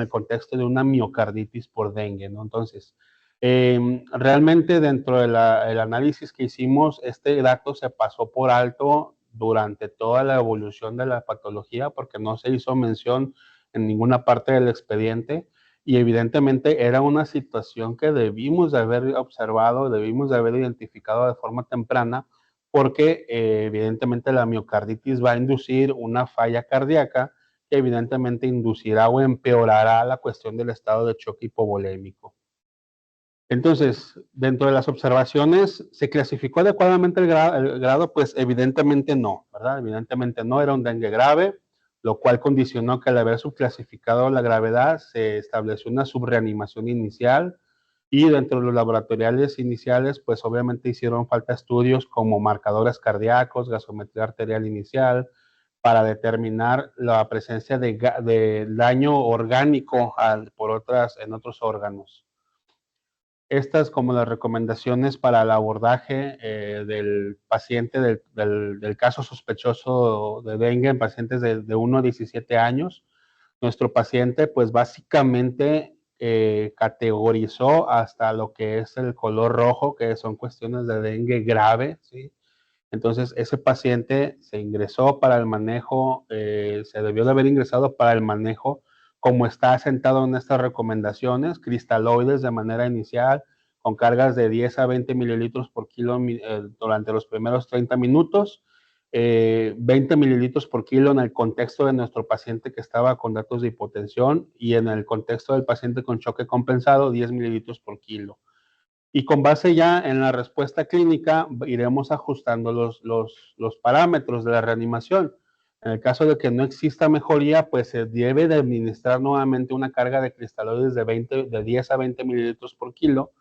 Speaker 5: contexto de una miocarditis por dengue, ¿no? Entonces, realmente dentro del análisis que hicimos, este dato se pasó por alto durante toda la evolución de la patología, porque no se hizo mención en ninguna parte del expediente, y evidentemente era una situación que debimos de haber observado, debimos de haber identificado de forma temprana, porque evidentemente la miocarditis va a inducir una falla cardíaca que evidentemente inducirá o empeorará la cuestión del estado de choque hipovolémico. Entonces, dentro de las observaciones, ¿se clasificó adecuadamente el grado? Pues evidentemente no, ¿verdad? Evidentemente no, era un dengue grave, lo cual condicionó que al haber subclasificado la gravedad se estableció una subreanimación inicial, y dentro de los laboratoriales iniciales, pues obviamente hicieron falta estudios como marcadores cardíacos, gasometría arterial inicial, para determinar la presencia de daño orgánico en otros órganos. Estas como las recomendaciones para el abordaje del paciente del caso sospechoso de dengue en pacientes de 1 a 17 años. Nuestro paciente pues básicamente categorizó hasta lo que es el color rojo, que son cuestiones de dengue grave, ¿sí? Entonces ese paciente se ingresó para el manejo, se debió de haber ingresado para el manejo como está asentado en estas recomendaciones, cristaloides de manera inicial, con cargas de 10 a 20 mililitros por kilo durante los primeros 30 minutos, 20 mililitros por kilo en el contexto de nuestro paciente que estaba con datos de hipotensión, y en el contexto del paciente con choque compensado, 10 mililitros por kilo. Y con base ya en la respuesta clínica, iremos ajustando los parámetros de la reanimación. En el caso de que no exista mejoría, pues se debe de administrar nuevamente una carga de cristaloides de 10 a 20 mililitros por kilo.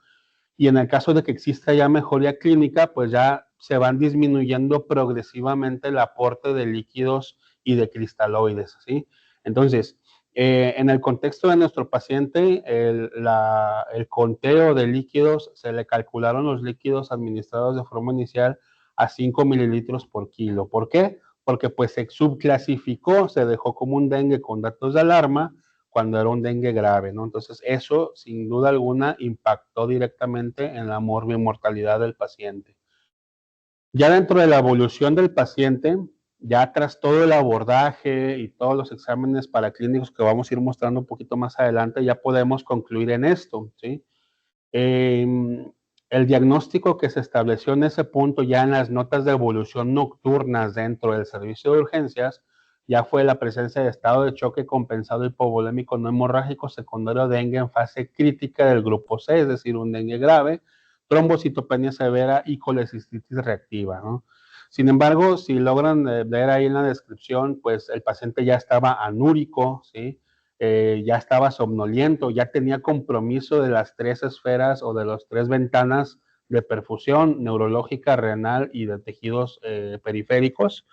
Speaker 5: Y en el caso de que exista ya mejoría clínica, pues ya se van disminuyendo progresivamente el aporte de líquidos y de cristaloides, ¿sí? Entonces, en el contexto de nuestro paciente, el conteo de líquidos, se le calcularon los líquidos administrados de forma inicial a 5 mililitros por kilo. ¿Por qué? Porque pues se subclasificó, se dejó como un dengue con datos de alarma cuando era un dengue grave, ¿no? Entonces eso, sin duda alguna, impactó directamente en la morbimortalidad del paciente. Ya dentro de la evolución del paciente, ya tras todo el abordaje y todos los exámenes paraclínicos que vamos a ir mostrando un poquito más adelante, ya podemos concluir en esto, ¿sí? El diagnóstico que se estableció en ese punto ya en las notas de evolución nocturnas dentro del servicio de urgencias ya fue la presencia de estado de choque compensado hipovolémico no hemorrágico secundario dengue en fase crítica del grupo C, es decir, un dengue grave, trombocitopenia severa y colecistitis reactiva, ¿no? Sin embargo, si logran ver ahí en la descripción, pues el paciente ya estaba anúrico, ¿sí? Ya estaba somnoliento, ya tenía compromiso de las 3 esferas o de las 3 ventanas de perfusión neurológica, renal y de tejidos periféricos.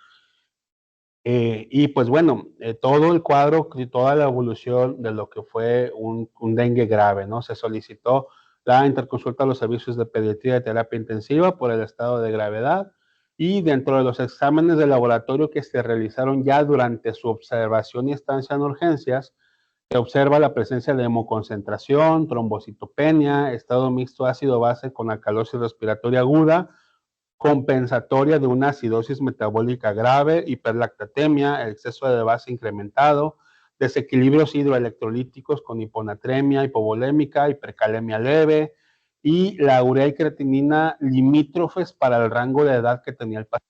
Speaker 5: Y pues bueno, todo el cuadro y toda la evolución de lo que fue un dengue grave, ¿no? Se solicitó la interconsulta a los servicios de pediatría de terapia intensiva por el estado de gravedad y dentro de los exámenes de laboratorio que se realizaron ya durante su observación y estancia en urgencias, se observa la presencia de hemoconcentración, trombocitopenia, estado mixto ácido-base con alcalosis respiratoria aguda, compensatoria de una acidosis metabólica grave, hiperlactatemia, exceso de base incrementado, desequilibrios hidroelectrolíticos con hiponatremia, hipovolémica, hipercalemia leve y la urea y creatinina limítrofes para el rango de edad que tenía el paciente.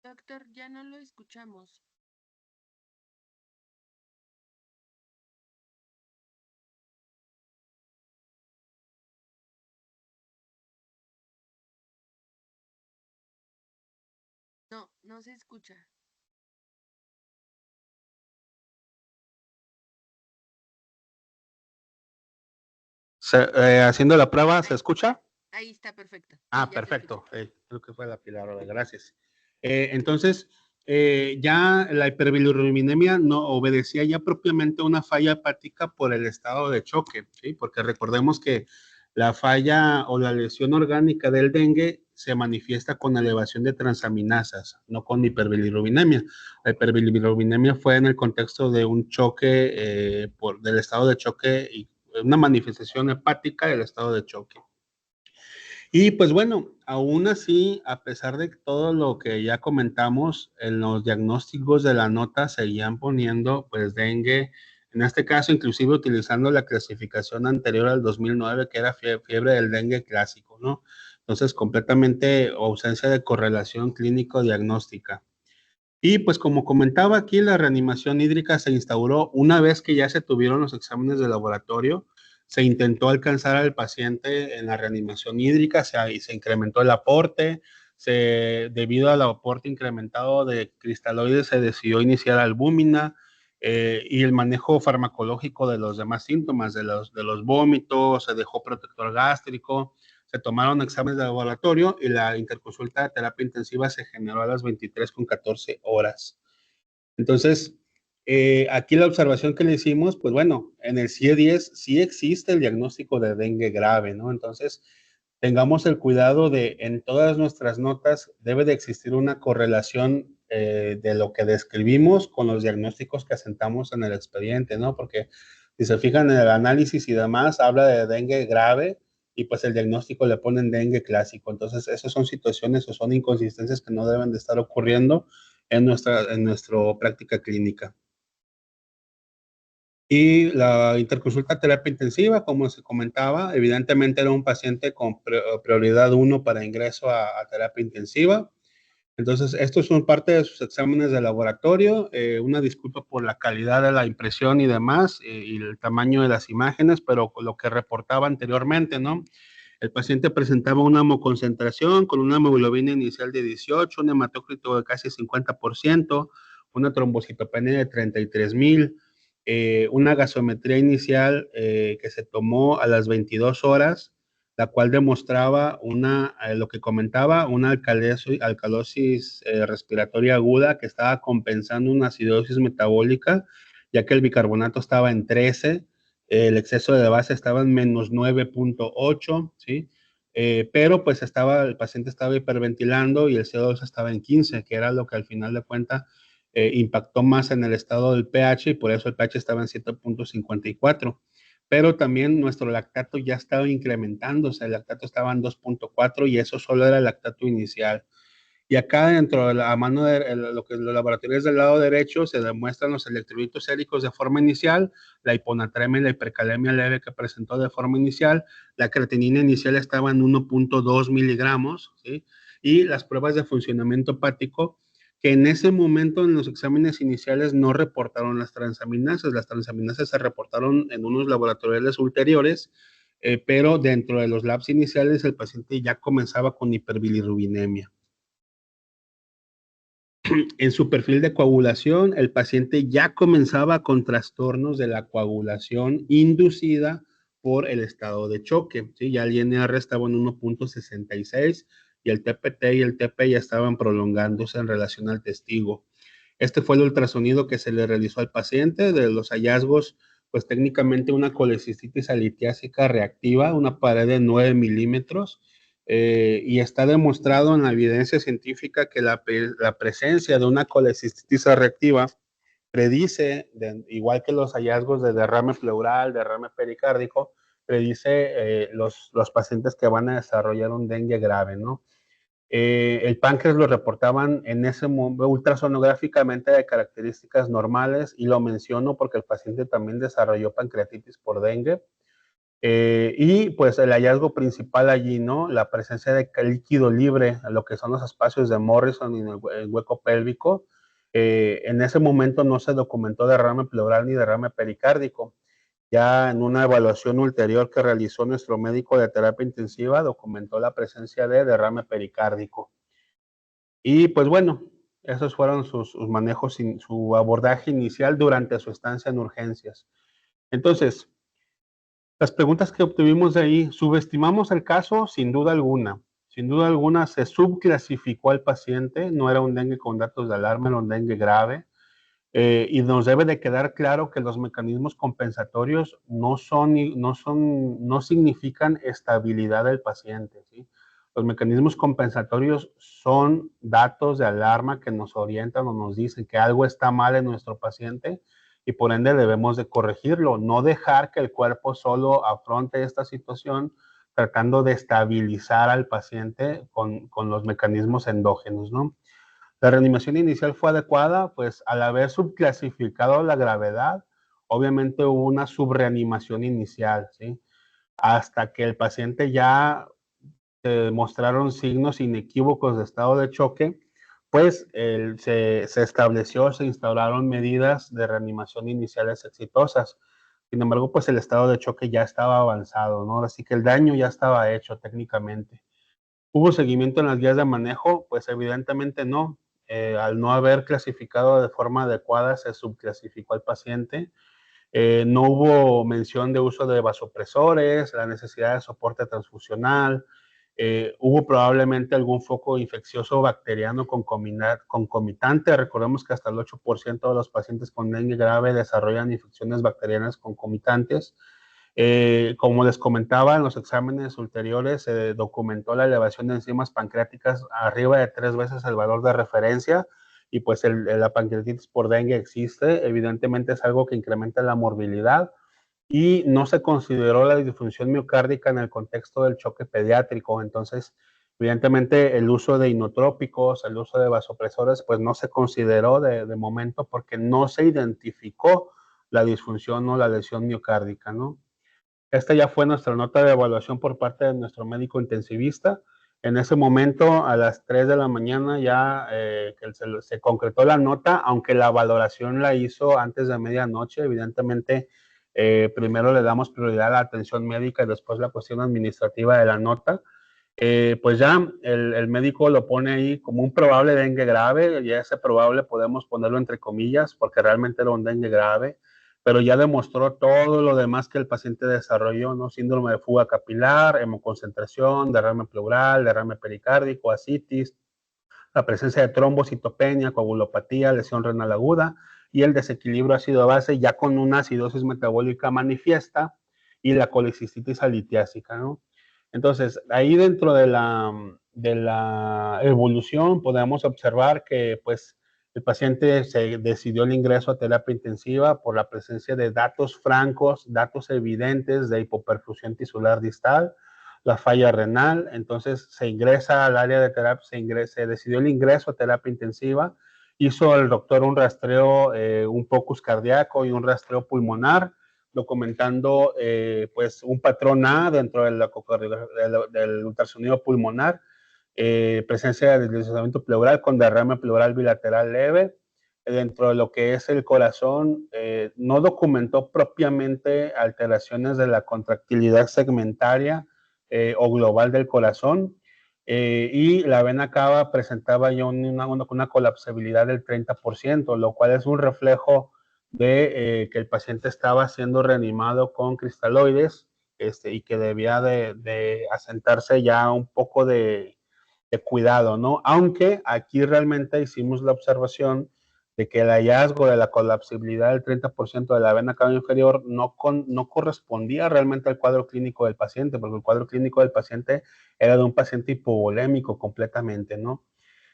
Speaker 1: Doctor, ya no lo escuchamos. No, no se escucha.
Speaker 5: Haciendo la prueba, ¿se escucha?
Speaker 1: Ahí está, perfecto. Sí,
Speaker 5: Ah,
Speaker 1: ya se
Speaker 5: perfecto.
Speaker 1: escucha.
Speaker 5: Creo que fue la Pilar, ahora, gracias. Entonces, ya la hiperbilirubinemia no obedecía ya propiamente a una falla hepática por el estado de choque, ¿sí? Porque recordemos que la falla o la lesión orgánica del dengue se manifiesta con elevación de transaminasas, no con hiperbilirubinemia. La hiperbilirubinemia fue en el contexto de un choque, del estado de choque y una manifestación hepática del estado de choque. Y pues bueno, aún así, a pesar de todo lo que ya comentamos, en los diagnósticos de la nota seguían poniendo pues dengue, en este caso inclusive utilizando la clasificación anterior al 2009 que era fiebre del dengue clásico, ¿no? Entonces completamente ausencia de correlación clínico-diagnóstica. Y pues como comentaba aquí, la reanimación hídrica se instauró una vez que ya se tuvieron los exámenes de laboratorio, se intentó alcanzar al paciente en la reanimación hídrica, se incrementó el aporte, debido al aporte incrementado de cristaloides se decidió iniciar albúmina y el manejo farmacológico de los demás síntomas, de los vómitos, se dejó protector gástrico, se tomaron exámenes de laboratorio y la interconsulta de terapia intensiva se generó a las 23:14 horas. Entonces, aquí la observación que le hicimos, pues bueno, en el CIE-10 sí existe el diagnóstico de dengue grave, ¿no? Entonces, tengamos el cuidado de, en todas nuestras notas, debe de existir una correlación de lo que describimos con los diagnósticos que asentamos en el expediente, ¿no? Porque si se fijan en el análisis y demás, habla de dengue grave y pues el diagnóstico le ponen dengue clásico. Entonces, esas son situaciones o son inconsistencias que no deben de estar ocurriendo en nuestra práctica clínica. Y la interconsulta terapia intensiva, como se comentaba, evidentemente era un paciente con prioridad 1 para ingreso a terapia intensiva. Entonces, estos son parte de sus exámenes de laboratorio. Una disculpa por la calidad de la impresión y demás, y el tamaño de las imágenes, pero lo que reportaba anteriormente, ¿no? El paciente presentaba una hemoconcentración con una hemoglobina inicial de 18, un hematócrito de casi 50%, una trombocitopenia de 33,000, una gasometría inicial que se tomó a las 22 horas, la cual demostraba lo que comentaba, una alcalosis respiratoria aguda que estaba compensando una acidosis metabólica, ya que el bicarbonato estaba en 13, el exceso de base estaba en menos 9.8, ¿sí? Pero pues el paciente estaba hiperventilando y el CO2 estaba en 15, que era lo que al final de cuentas impactó más en el estado del pH y por eso el pH estaba en 7.54. Pero también nuestro lactato ya estaba incrementándose, el lactato estaba en 2.4 y eso solo era el lactato inicial. Y acá dentro de la mano de lo que los laboratorios del lado derecho se demuestran los electrolitos séricos de forma inicial, la hiponatremia y la hipercalemia leve que presentó de forma inicial, la creatinina inicial estaba en 1.2 miligramos, ¿sí? Y las pruebas de funcionamiento hepático que en ese momento en los exámenes iniciales no reportaron las transaminasas se reportaron en unos laboratorios ulteriores, pero dentro de los labs iniciales el paciente ya comenzaba con hiperbilirrubinemia. en su perfil de coagulación, el paciente ya comenzaba con trastornos de la coagulación inducida por el estado de choque, ¿sí? Ya el INR estaba en 1.66 y el TPT y el TP ya estaban prolongándose en relación al testigo. Este fue el ultrasonido que se le realizó al paciente. De los hallazgos, pues técnicamente una colecistitis alitiásica reactiva, una pared de 9 milímetros, y está demostrado en la evidencia científica que la presencia de una colecistitis reactiva predice, igual que los hallazgos de derrame pleural, derrame pericárdico, predice los pacientes que van a desarrollar un dengue grave, ¿no? El páncreas lo reportaban en ese momento ultrasonográficamente de características normales, y lo menciono porque el paciente también desarrolló pancreatitis por dengue. Y pues el hallazgo principal allí, ¿no? La presencia de líquido libre, lo que son los espacios de Morrison en el hueco pélvico. En ese momento no se documentó derrame pleural ni derrame pericárdico. Ya en una evaluación ulterior que realizó nuestro médico de terapia intensiva, documentó la presencia de derrame pericárdico. Y pues bueno, esos fueron sus manejos, su abordaje inicial durante su estancia en urgencias. Entonces, las preguntas que obtuvimos de ahí: ¿subestimamos el caso? Sin duda alguna. Sin duda alguna se subclasificó al paciente, no era un dengue con datos de alarma, era un dengue grave. Y nos debe de quedar claro que los mecanismos compensatorios no significan estabilidad del paciente, ¿sí? Los mecanismos compensatorios son datos de alarma que nos orientan o nos dicen que algo está mal en nuestro paciente y por ende debemos de corregirlo, no dejar que el cuerpo solo afronte esta situación tratando de estabilizar al paciente con los mecanismos endógenos, ¿no? La reanimación inicial fue adecuada, pues al haber subclasificado la gravedad, obviamente hubo una subreanimación inicial, ¿sí? Hasta que el paciente ya mostraron signos inequívocos de estado de choque, pues se estableció, se instauraron medidas de reanimación iniciales exitosas. Sin embargo, pues el estado de choque ya estaba avanzado, ¿no? Así que el daño ya estaba hecho técnicamente. ¿Hubo seguimiento en las guías de manejo? Pues evidentemente no. Al no haber clasificado de forma adecuada, se subclasificó al paciente. No hubo mención de uso de vasopresores, la necesidad de soporte transfusional. Hubo probablemente algún foco infeccioso bacteriano concomitante. Recordemos que hasta el 8% de los pacientes con dengue grave desarrollan infecciones bacterianas concomitantes. Como les comentaba, en los exámenes ulteriores se documentó la elevación de enzimas pancreáticas arriba de 3 veces el valor de referencia, y pues la pancreatitis por dengue existe. Evidentemente es algo que incrementa la morbilidad y no se consideró la disfunción miocárdica en el contexto del choque pediátrico. Entonces, evidentemente el uso de inotrópicos, el uso de vasopresores, pues no se consideró de momento porque no se identificó la disfunción o la lesión miocárdica, ¿no? Esta ya fue nuestra nota de evaluación por parte de nuestro médico intensivista. En ese momento, a las 3 de la mañana, ya se concretó la nota, aunque la valoración la hizo antes de medianoche. Evidentemente, primero le damos prioridad a la atención médica y después la cuestión administrativa de la nota. Pues ya el médico lo pone ahí como un probable dengue grave, y ese probable podemos ponerlo entre comillas porque realmente era un dengue grave, pero ya demostró todo lo demás que el paciente desarrolló, ¿no? Síndrome de fuga capilar, hemoconcentración, derrame pleural, derrame pericárdico, ascitis, la presencia de trombocitopenia, coagulopatía, lesión renal aguda y el desequilibrio ácido-base ya con una acidosis metabólica manifiesta y la colecistitis alitiásica, ¿no? Entonces, ahí dentro de la evolución podemos observar que pues el paciente se decidió el ingreso a terapia intensiva por la presencia de datos francos, datos evidentes de hipoperfusión tisular distal, la falla renal. Entonces se ingresa al área de terapia, se decidió el ingreso a terapia intensiva, hizo el doctor un rastreo, un POCUS cardíaco y un rastreo pulmonar, documentando pues un patrón A dentro del ultrasonido pulmonar, presencia de deslizamiento pleural con derrame pleural bilateral leve. Dentro de lo que es el corazón, no documentó propiamente alteraciones de la contractilidad segmentaria o global del corazón. y la vena cava presentaba ya una colapsabilidad del 30%, lo cual es un reflejo de que el paciente estaba siendo reanimado con cristaloides y que debía de asentarse ya un poco de cuidado, ¿no? Aunque aquí realmente hicimos la observación de que el hallazgo de la colapsibilidad del 30% de la vena cava inferior no correspondía realmente al cuadro clínico del paciente, porque el cuadro clínico del paciente era de un paciente hipovolémico completamente, ¿no?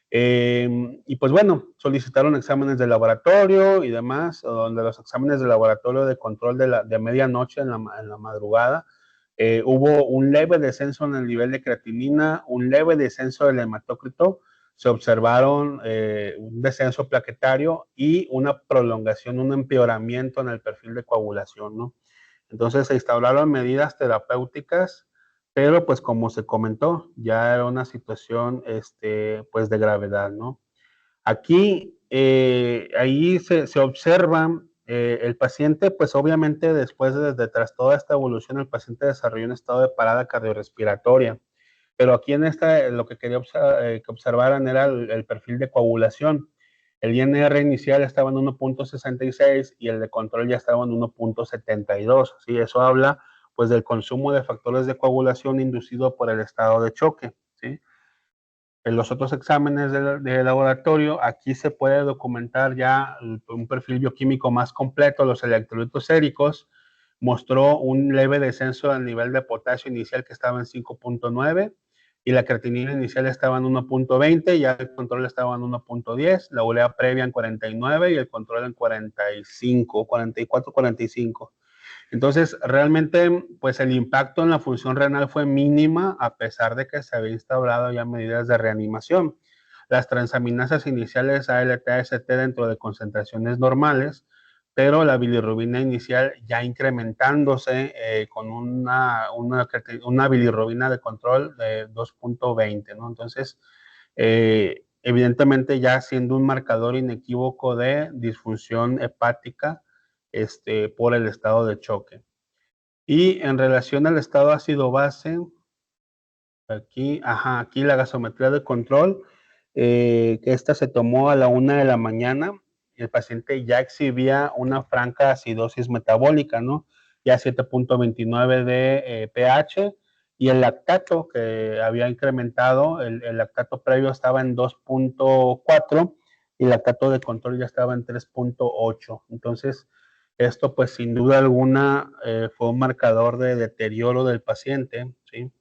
Speaker 5: Y pues bueno, solicitaron exámenes de laboratorio y demás, donde los exámenes de laboratorio de control de medianoche en la madrugada, hubo un leve descenso en el nivel de creatinina, un leve descenso del hematócrito, se observaron un descenso plaquetario y una prolongación, un empeoramiento en el perfil de coagulación, ¿no? Entonces se instauraron medidas terapéuticas, pero pues como se comentó, ya era una situación pues de gravedad, ¿no? Aquí, ahí se observa el paciente, pues obviamente después tras toda esta evolución, el paciente desarrolló un estado de parada cardiorrespiratoria. Pero aquí en esta, lo que quería que observaran era el perfil de coagulación. El INR inicial estaba en 1.66 y el de control ya estaba en 1.72. ¿Sí? Eso habla pues del consumo de factores de coagulación inducido por el estado de choque. ¿Sí? En los otros exámenes de laboratorio, aquí se puede documentar ya un perfil bioquímico más completo. Los electrolitos séricos mostró un leve descenso del nivel de potasio inicial que estaba en 5.9 y la creatinina inicial estaba en 1.20, ya el control estaba en 1.10, la urea previa en 49 y el control en 45, 44, 45. Entonces, realmente, pues el impacto en la función renal fue mínima a pesar de que se había instaurado ya medidas de reanimación. Las transaminasas iniciales ALT-AST dentro de concentraciones normales, pero la bilirrubina inicial ya incrementándose con una bilirrubina de control de 2.20, ¿no? Entonces, evidentemente ya siendo un marcador inequívoco de disfunción hepática por el estado de choque. Y en relación al estado ácido-base, aquí la gasometría de control, que esta se tomó a la 1 de la mañana, el paciente ya exhibía una franca acidosis metabólica, ¿no? Ya 7.29 de pH, y el lactato que había incrementado, el lactato previo estaba en 2.4 y el lactato de control ya estaba en 3.8. Entonces, esto pues sin duda alguna fue un marcador de deterioro del paciente, ¿sí?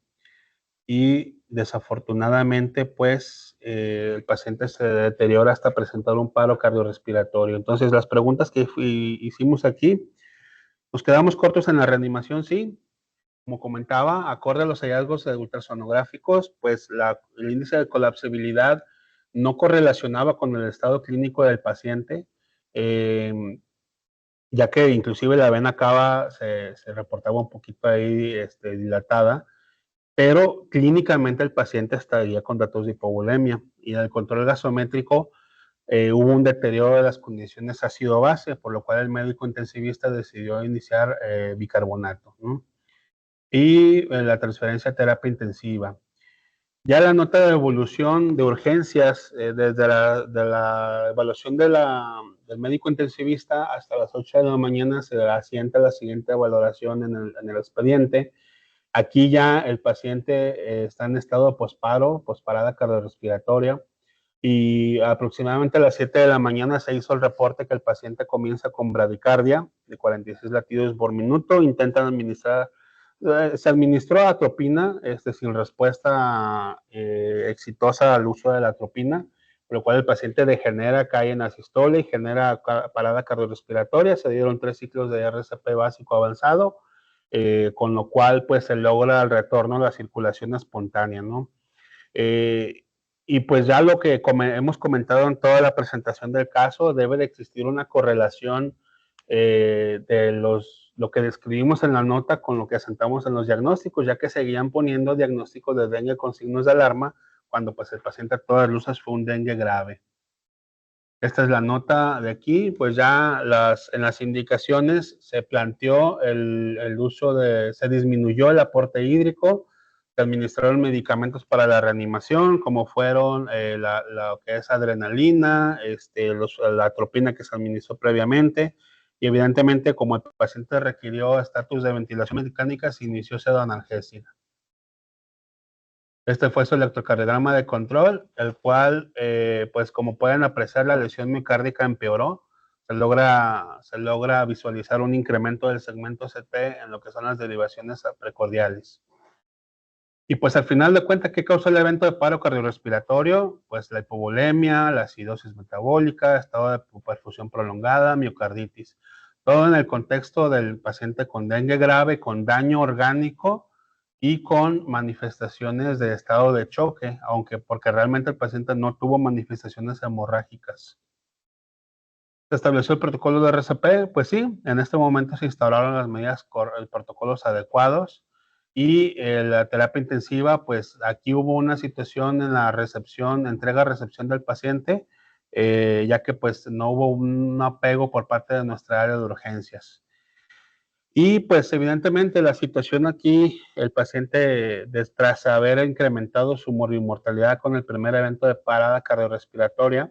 Speaker 5: Y desafortunadamente pues el paciente se deteriora hasta presentar un paro cardiorrespiratorio. Entonces las preguntas que hicimos aquí, nos quedamos cortos en la reanimación, sí. Como comentaba, acorde a los hallazgos ultrasonográficos, pues el índice de colapsibilidad no correlacionaba con el estado clínico del paciente, ya que inclusive la vena cava se reportaba un poquito ahí dilatada, pero clínicamente el paciente estaría con datos de hipovolemia y en el control gasométrico hubo un deterioro de las condiciones ácido-base, por lo cual el médico intensivista decidió iniciar bicarbonato, ¿no? Y la transferencia a terapia intensiva. Ya la nota de evolución de urgencias, desde la evaluación del médico intensivista hasta las 8 de la mañana, se asienta la siguiente valoración en el expediente. Aquí ya el paciente está en estado de posparada cardiorrespiratoria, y aproximadamente a las 7 de la mañana se hizo el reporte que el paciente comienza con bradicardia de 46 latidos por minuto, intentan administrar. Se administró atropina sin respuesta exitosa al uso de la atropina, por lo cual el paciente degenera, cae en asistole y genera parada cardiorrespiratoria. Se dieron 3 ciclos de RCP básico avanzado, con lo cual pues se logra el retorno a la circulación espontánea, ¿no? Y pues ya lo que hemos comentado en toda la presentación del caso, debe de existir una correlación de lo que describimos en la nota con lo que asentamos en los diagnósticos, ya que seguían poniendo diagnósticos de dengue con signos de alarma, cuando pues el paciente a todas luces fue un dengue grave. Esta es la nota de aquí, pues ya en las indicaciones se planteó el uso se disminuyó el aporte hídrico, Se administraron medicamentos para la reanimación, como fueron lo que es adrenalina, la atropina que se administró previamente, y evidentemente, como el paciente requirió estatus de ventilación mecánica, se inició pseudoanalgesia. Este fue su electrocardiograma de control, el cual, pues como pueden apreciar, la lesión miocárdica empeoró. Se logra visualizar un incremento del segmento CT en lo que son las derivaciones precordiales. Y pues al final de cuentas, ¿qué causó el evento de paro cardiorrespiratorio? Pues la hipovolemia, la acidosis metabólica, estado de perfusión prolongada, miocarditis. Todo en el contexto del paciente con dengue grave, con daño orgánico y con manifestaciones de estado de choque, aunque porque realmente el paciente no tuvo manifestaciones hemorrágicas. ¿Se estableció el protocolo de RCP? Pues sí, en este momento se instauraron las medidas, protocolos adecuados, y la terapia intensiva, pues aquí hubo una situación en la recepción, entrega-recepción del paciente, ya que pues no hubo un apego por parte de nuestra área de urgencias. Y pues evidentemente la situación aquí, el paciente tras haber incrementado su morbimortalidad con el primer evento de parada cardiorrespiratoria,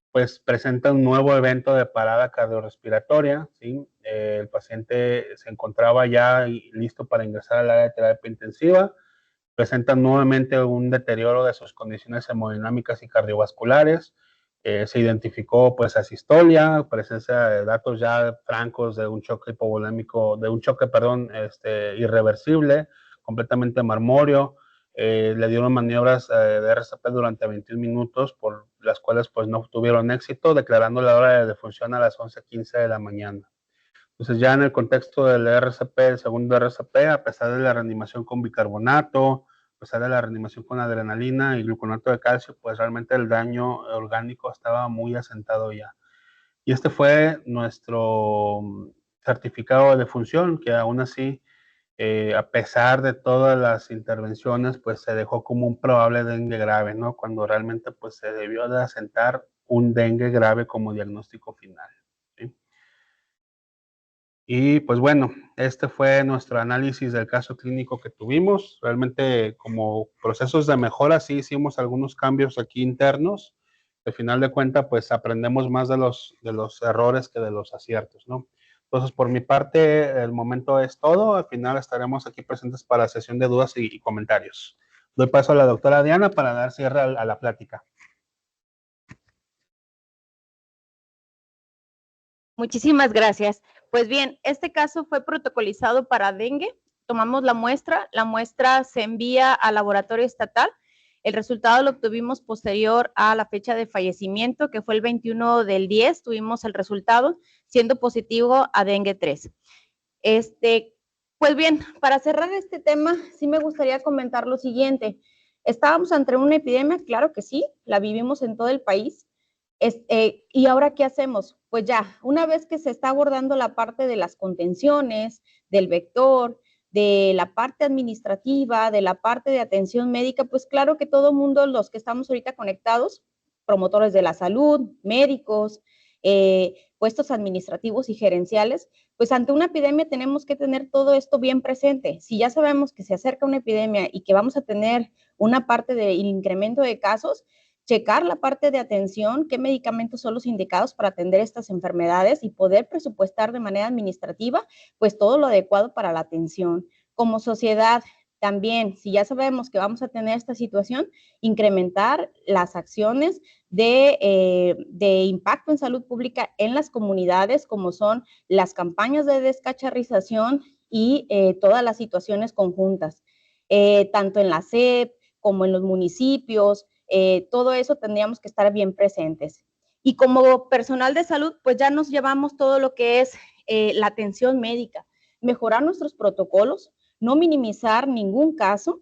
Speaker 5: pues presenta un nuevo evento de parada cardiorrespiratoria, ¿sí? El paciente se encontraba ya listo para ingresar al área de terapia intensiva, presenta nuevamente un deterioro de sus condiciones hemodinámicas y cardiovasculares, se identificó pues asistolia, presencia de datos ya francos de un choque hipovolémico, irreversible, completamente marmóreo. Le dieron maniobras de RCP durante 21 minutos, por las cuales pues no tuvieron éxito, declarando la hora de defunción a las 11:15 de la mañana. Entonces ya en el contexto del RCP, el segundo RCP, a pesar de la reanimación con bicarbonato, a pesar de la reanimación con adrenalina y gluconato de calcio, pues realmente el daño orgánico estaba muy asentado ya. Y este fue nuestro certificado de defunción, que aún así, a pesar de todas las intervenciones, pues se dejó como un probable dengue grave, ¿no? Cuando realmente pues se debió de asentar un dengue grave como diagnóstico final, ¿sí? Y pues bueno, este fue nuestro análisis del caso clínico que tuvimos. Realmente como procesos de mejora sí hicimos algunos cambios aquí internos. Al final de cuentas, pues aprendemos más de los errores que de los aciertos, ¿no? Entonces, por mi parte, el momento es todo. Al final estaremos aquí presentes para la sesión de dudas y comentarios. Doy paso a la doctora Diana para dar cierre a la plática.
Speaker 4: Muchísimas gracias. Pues bien, este caso fue protocolizado para dengue. Tomamos la muestra se envía al laboratorio estatal. El resultado lo obtuvimos posterior a la fecha de fallecimiento, que fue el 21/10, tuvimos el resultado, siendo positivo a dengue 3. Pues bien, para cerrar este tema, sí me gustaría comentar lo siguiente. ¿Estábamos ante una epidemia? Claro que sí, la vivimos en todo el país. ¿Y ahora qué hacemos? Pues ya, una vez que se está abordando la parte de las contenciones, del vector, de la parte administrativa, de la parte de atención médica, pues claro que todo mundo, los que estamos ahorita conectados, promotores de la salud, médicos, puestos administrativos y gerenciales, pues ante una epidemia tenemos que tener todo esto bien presente. Si ya sabemos que se acerca una epidemia y que vamos a tener una parte del incremento de casos, checar la parte de atención, qué medicamentos son los indicados para atender estas enfermedades y poder presupuestar de manera administrativa, pues todo lo adecuado para la atención. Como sociedad, también, si ya sabemos que vamos a tener esta situación, incrementar las acciones de impacto en salud pública en las comunidades, como son las campañas de descacharrización y todas las situaciones conjuntas, tanto en la SEP como en los municipios. Todo eso tendríamos que estar bien presentes. Y como personal de salud, pues ya nos llevamos todo lo que es la atención médica, mejorar nuestros protocolos, no minimizar ningún caso.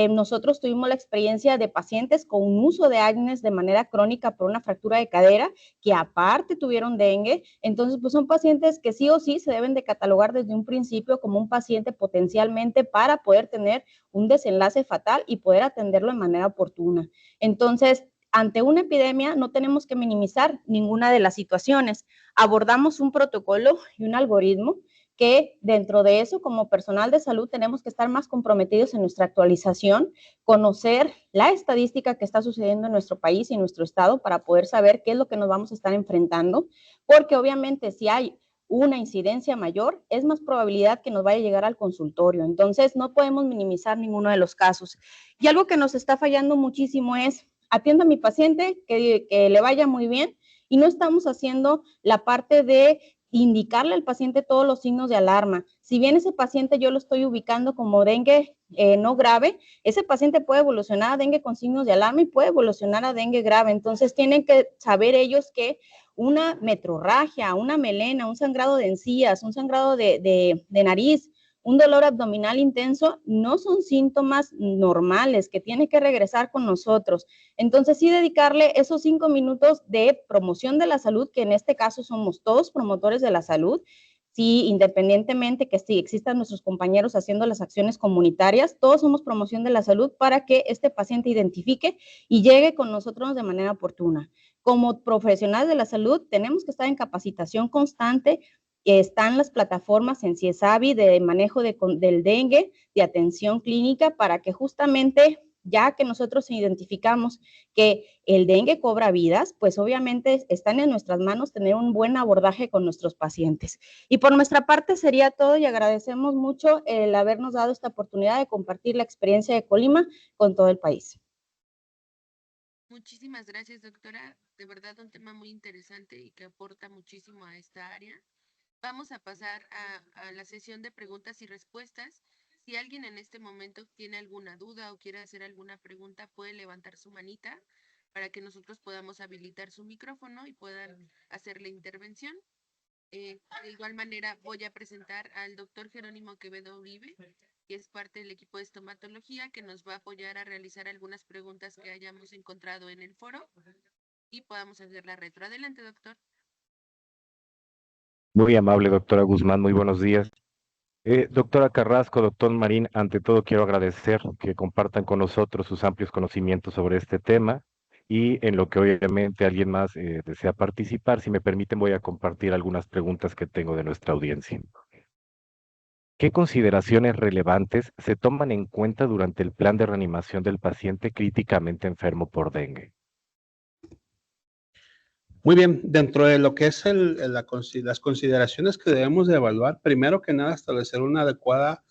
Speaker 4: Nosotros tuvimos la experiencia de pacientes con un uso de ARNES de manera crónica por una fractura de cadera, que aparte tuvieron dengue. Entonces, pues son pacientes que sí o sí se deben de catalogar desde un principio como un paciente potencialmente para poder tener un desenlace fatal y poder atenderlo de manera oportuna. Entonces, ante una epidemia no tenemos que minimizar ninguna de las situaciones. Abordamos un protocolo y un algoritmo que dentro de eso, como personal de salud, tenemos que estar más comprometidos en nuestra actualización, conocer la estadística que está sucediendo en nuestro país y en nuestro estado para poder saber qué es lo que nos vamos a estar enfrentando, porque obviamente si hay una incidencia mayor, es más probabilidad que nos vaya a llegar al consultorio. Entonces, no podemos minimizar ninguno de los casos. Y algo que nos está fallando muchísimo es, atiendo a mi paciente, que le vaya muy bien, y no estamos haciendo la parte de indicarle al paciente todos los signos de alarma. Si bien ese paciente yo lo estoy ubicando como dengue no grave, ese paciente puede evolucionar a dengue con signos de alarma y puede evolucionar a dengue grave. Entonces, tienen que saber ellos que una metrorragia, una melena, un sangrado de encías, un sangrado de nariz, un dolor abdominal intenso, no son síntomas normales que tiene que regresar con nosotros. Entonces, sí dedicarle esos 5 minutos de promoción de la salud, que en este caso somos todos promotores de la salud, sí, independientemente que sí existan nuestros compañeros haciendo las acciones comunitarias, todos somos promoción de la salud para que este paciente identifique y llegue con nosotros de manera oportuna. Como profesionales de la salud, tenemos que estar en capacitación constante. Están las plataformas en CIESAVI de manejo del dengue, de atención clínica, para que justamente, ya que nosotros identificamos que el dengue cobra vidas, pues obviamente están en nuestras manos tener un buen abordaje con nuestros pacientes. Y por nuestra parte sería todo, y agradecemos mucho el habernos dado esta oportunidad de compartir la experiencia de Colima con todo el país.
Speaker 1: Muchísimas gracias, doctora. De verdad, un tema muy interesante y que aporta muchísimo a esta área. Vamos a pasar a la sesión de preguntas y respuestas. Si alguien en este momento tiene alguna duda o quiere hacer alguna pregunta, puede levantar su manita para que nosotros podamos habilitar su micrófono y puedan hacer la intervención. De igual manera, voy a presentar al doctor Jerónimo Quevedo Uribe, que es parte del equipo de estomatología, que nos va a apoyar a realizar algunas preguntas que hayamos encontrado en el foro y podamos hacer la retro. Adelante, doctor.
Speaker 6: Muy amable, doctora Guzmán, muy buenos días. Doctora Carrasco, doctor Marín, ante todo quiero agradecer que compartan con nosotros sus amplios conocimientos sobre este tema y en lo que obviamente alguien más desea participar, si me permiten voy a compartir algunas preguntas que tengo de nuestra audiencia. ¿Qué consideraciones relevantes se toman en cuenta durante el plan de reanimación del paciente críticamente enfermo por dengue?
Speaker 5: Muy bien, dentro de lo que es las consideraciones que debemos de evaluar, primero que nada establecer una adecuada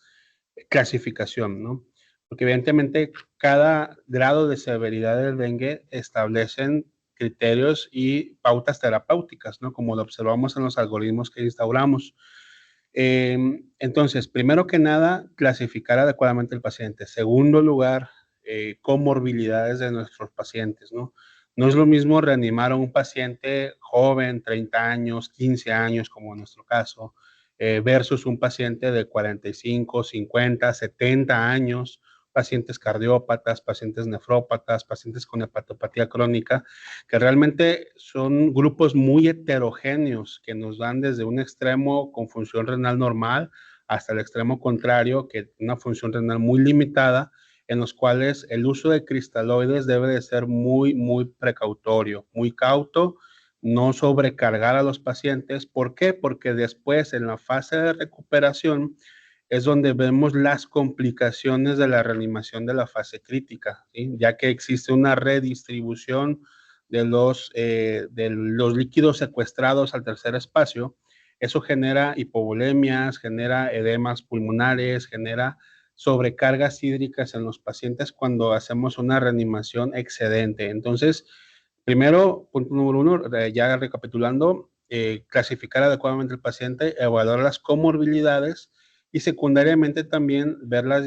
Speaker 5: clasificación, ¿no? Porque evidentemente cada grado de severidad del dengue establecen criterios y pautas terapéuticas, ¿no? Como lo observamos en los algoritmos que instauramos. Entonces, primero que nada, clasificar adecuadamente el paciente. Segundo lugar, comorbilidades de nuestros pacientes, ¿no? No es lo mismo reanimar a un paciente joven, 30 años, 15 años, como en nuestro caso, versus un paciente de 45, 50, 70 años, pacientes cardiópatas, pacientes nefrópatas, pacientes con hepatopatía crónica, que realmente son grupos muy heterogéneos que nos dan desde un extremo con función renal normal hasta el extremo contrario, que una función renal muy limitada, en los cuales el uso de cristaloides debe de ser muy, muy precautorio, muy cauto, no sobrecargar a los pacientes. ¿Por qué? Porque después en la fase de recuperación es donde vemos las complicaciones de la reanimación de la fase crítica, ¿sí? Ya que existe una redistribución de los líquidos secuestrados al tercer espacio. Eso genera hipovolemias, genera edemas pulmonares, genera sobrecargas hídricas en los pacientes cuando hacemos una reanimación excedente. Entonces, primero, punto número uno, ya recapitulando, clasificar adecuadamente el paciente, evaluar las comorbilidades y secundariamente también ver las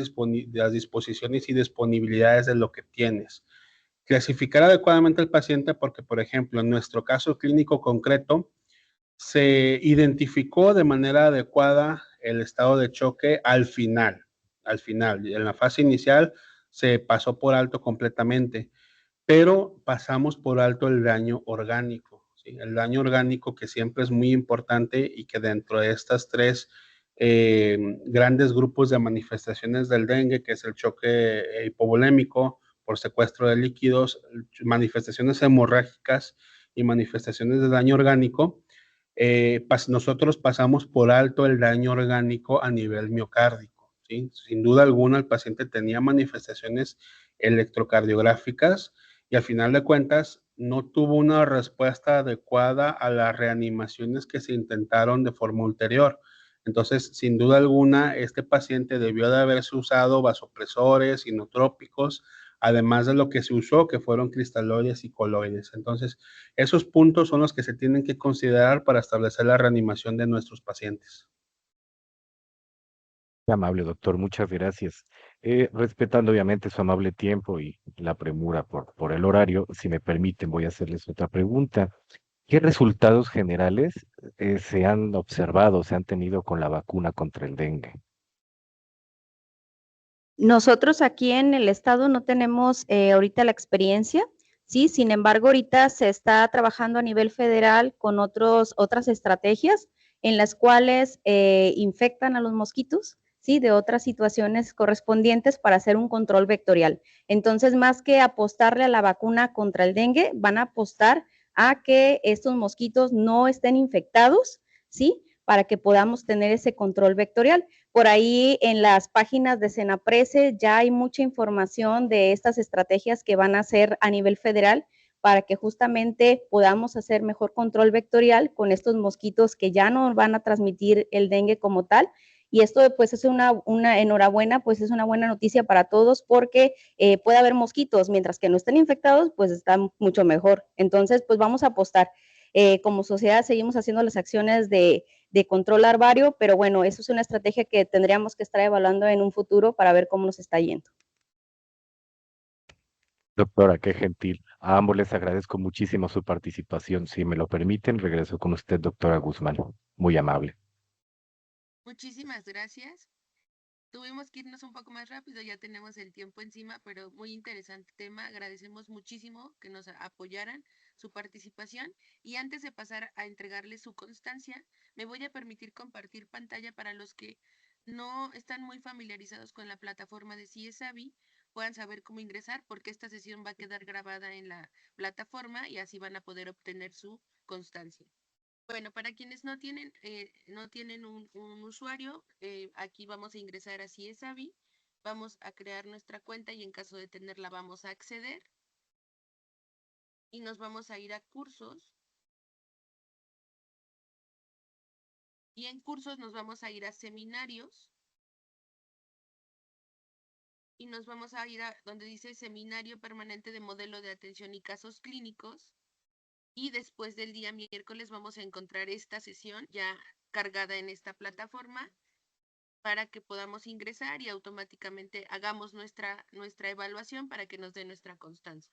Speaker 5: disposiciones y disponibilidades de lo que tienes. Clasificar adecuadamente el paciente porque, por ejemplo, en nuestro caso clínico concreto, se identificó de manera adecuada el estado de choque al final. En la fase inicial se pasó por alto completamente, pero pasamos por alto el daño orgánico, ¿sí? El daño orgánico que siempre es muy importante y que dentro de estas tres grandes grupos de manifestaciones del dengue, que es el choque hipovolémico por secuestro de líquidos, manifestaciones hemorrágicas y manifestaciones de daño orgánico, nosotros pasamos por alto el daño orgánico a nivel miocárdico, ¿sí? Sin duda alguna, el paciente tenía manifestaciones electrocardiográficas y al final de cuentas no tuvo una respuesta adecuada a las reanimaciones que se intentaron de forma ulterior. Entonces, sin duda alguna, este paciente debió de haberse usado vasopresores, inotrópicos, además de lo que se usó, que fueron cristaloides y coloides. Entonces, esos puntos son los que se tienen que considerar para establecer la reanimación de nuestros pacientes.
Speaker 6: Qué amable, doctor, muchas gracias. Respetando obviamente su amable tiempo y la premura por el horario, si me permiten, voy a hacerles otra pregunta. ¿Qué resultados generales se han observado, se han tenido con la vacuna contra el dengue?
Speaker 4: Nosotros aquí en el estado no tenemos ahorita la experiencia, ¿sí? Sin embargo, ahorita se está trabajando a nivel federal con otras estrategias en las cuales infectan a los mosquitos, ¿sí? De otras situaciones correspondientes para hacer un control vectorial. Entonces, más que apostarle a la vacuna contra el dengue, van a apostar a que estos mosquitos no estén infectados, ¿sí? Para que podamos tener ese control vectorial. Por ahí en las páginas de Senaprece ya hay mucha información de estas estrategias que van a hacer a nivel federal para que justamente podamos hacer mejor control vectorial con estos mosquitos que ya no van a transmitir el dengue como tal. Y esto pues es una enhorabuena, pues es una buena noticia para todos porque puede haber mosquitos, mientras que no estén infectados, pues está mucho mejor. Entonces, pues vamos a apostar. Como sociedad seguimos haciendo las acciones de control larvario, pero bueno, eso es una estrategia que tendríamos que estar evaluando en un futuro para ver cómo nos está yendo.
Speaker 6: Doctora, qué gentil. A ambos les agradezco muchísimo su participación. Si me lo permiten, regreso con usted, doctora Guzmán. Muy amable.
Speaker 1: Muchísimas gracias. Tuvimos que irnos un poco más rápido, ya tenemos el tiempo encima, pero muy interesante tema. Agradecemos muchísimo que nos apoyaran su participación y antes de pasar a entregarles su constancia, me voy a permitir compartir pantalla para los que no están muy familiarizados con la plataforma de CIESAVI, puedan saber cómo ingresar porque esta sesión va a quedar grabada en la plataforma y así van a poder obtener su constancia. Bueno, para quienes no tienen un usuario, aquí vamos a ingresar a CIESAVI, vamos a crear nuestra cuenta y en caso de tenerla vamos a acceder y nos vamos a ir a cursos y en cursos nos vamos a ir a seminarios y nos vamos a ir a donde dice Seminario Permanente de Modelo de Atención y Casos Clínicos. Y después del día miércoles vamos a encontrar esta sesión ya cargada en esta plataforma para que podamos ingresar y automáticamente hagamos nuestra evaluación para que nos dé nuestra constancia.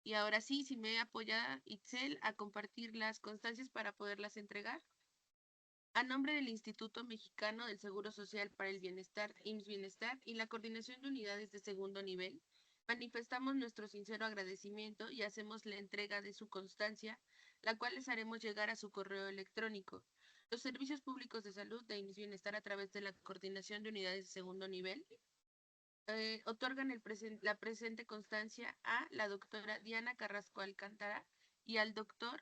Speaker 1: Y ahora sí, si me apoya Itzel a compartir las constancias para poderlas entregar. A nombre del Instituto Mexicano del Seguro Social para el Bienestar, IMSS Bienestar, y la Coordinación de Unidades de Segundo Nivel, manifestamos nuestro sincero agradecimiento y hacemos la entrega de su constancia, la cual les haremos llegar a su correo electrónico. Los servicios públicos de salud de IMSS Bienestar a través de la Coordinación de Unidades de Segundo Nivel otorgan la presente constancia a la doctora Diana Carrasco Alcántara y al doctor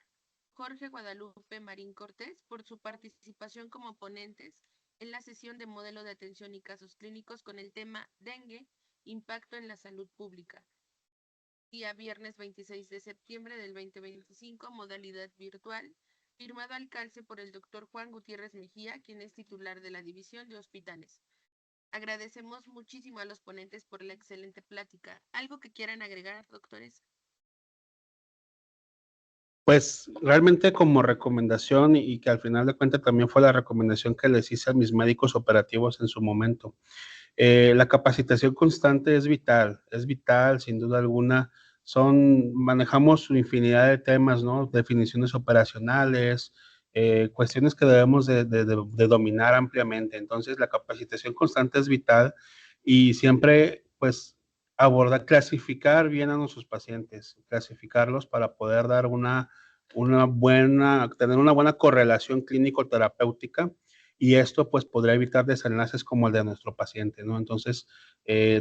Speaker 1: Jorge Guadalupe Marín Cortés por su participación como ponentes en la sesión de modelo de atención y casos clínicos con el tema dengue, impacto en la salud pública. Día viernes 26 de septiembre del 2025, modalidad virtual, firmado al calce por el doctor Juan Gutiérrez Mejía, quien es titular de la División de Hospitales. Agradecemos muchísimo a los ponentes por la excelente plática. ¿Algo que quieran agregar, doctores?
Speaker 5: Pues realmente como recomendación y que al final de cuentas también fue la recomendación que les hice a mis médicos operativos en su momento. La capacitación constante es vital, sin duda alguna. Manejamos infinidad de temas, ¿no? Definiciones operacionales, cuestiones que debemos de dominar ampliamente. Entonces, la capacitación constante es vital y siempre, pues, clasificar bien a nuestros pacientes, clasificarlos para poder dar tener una buena correlación clínico-terapéutica y esto pues podría evitar desenlaces como el de nuestro paciente, ¿no? Entonces,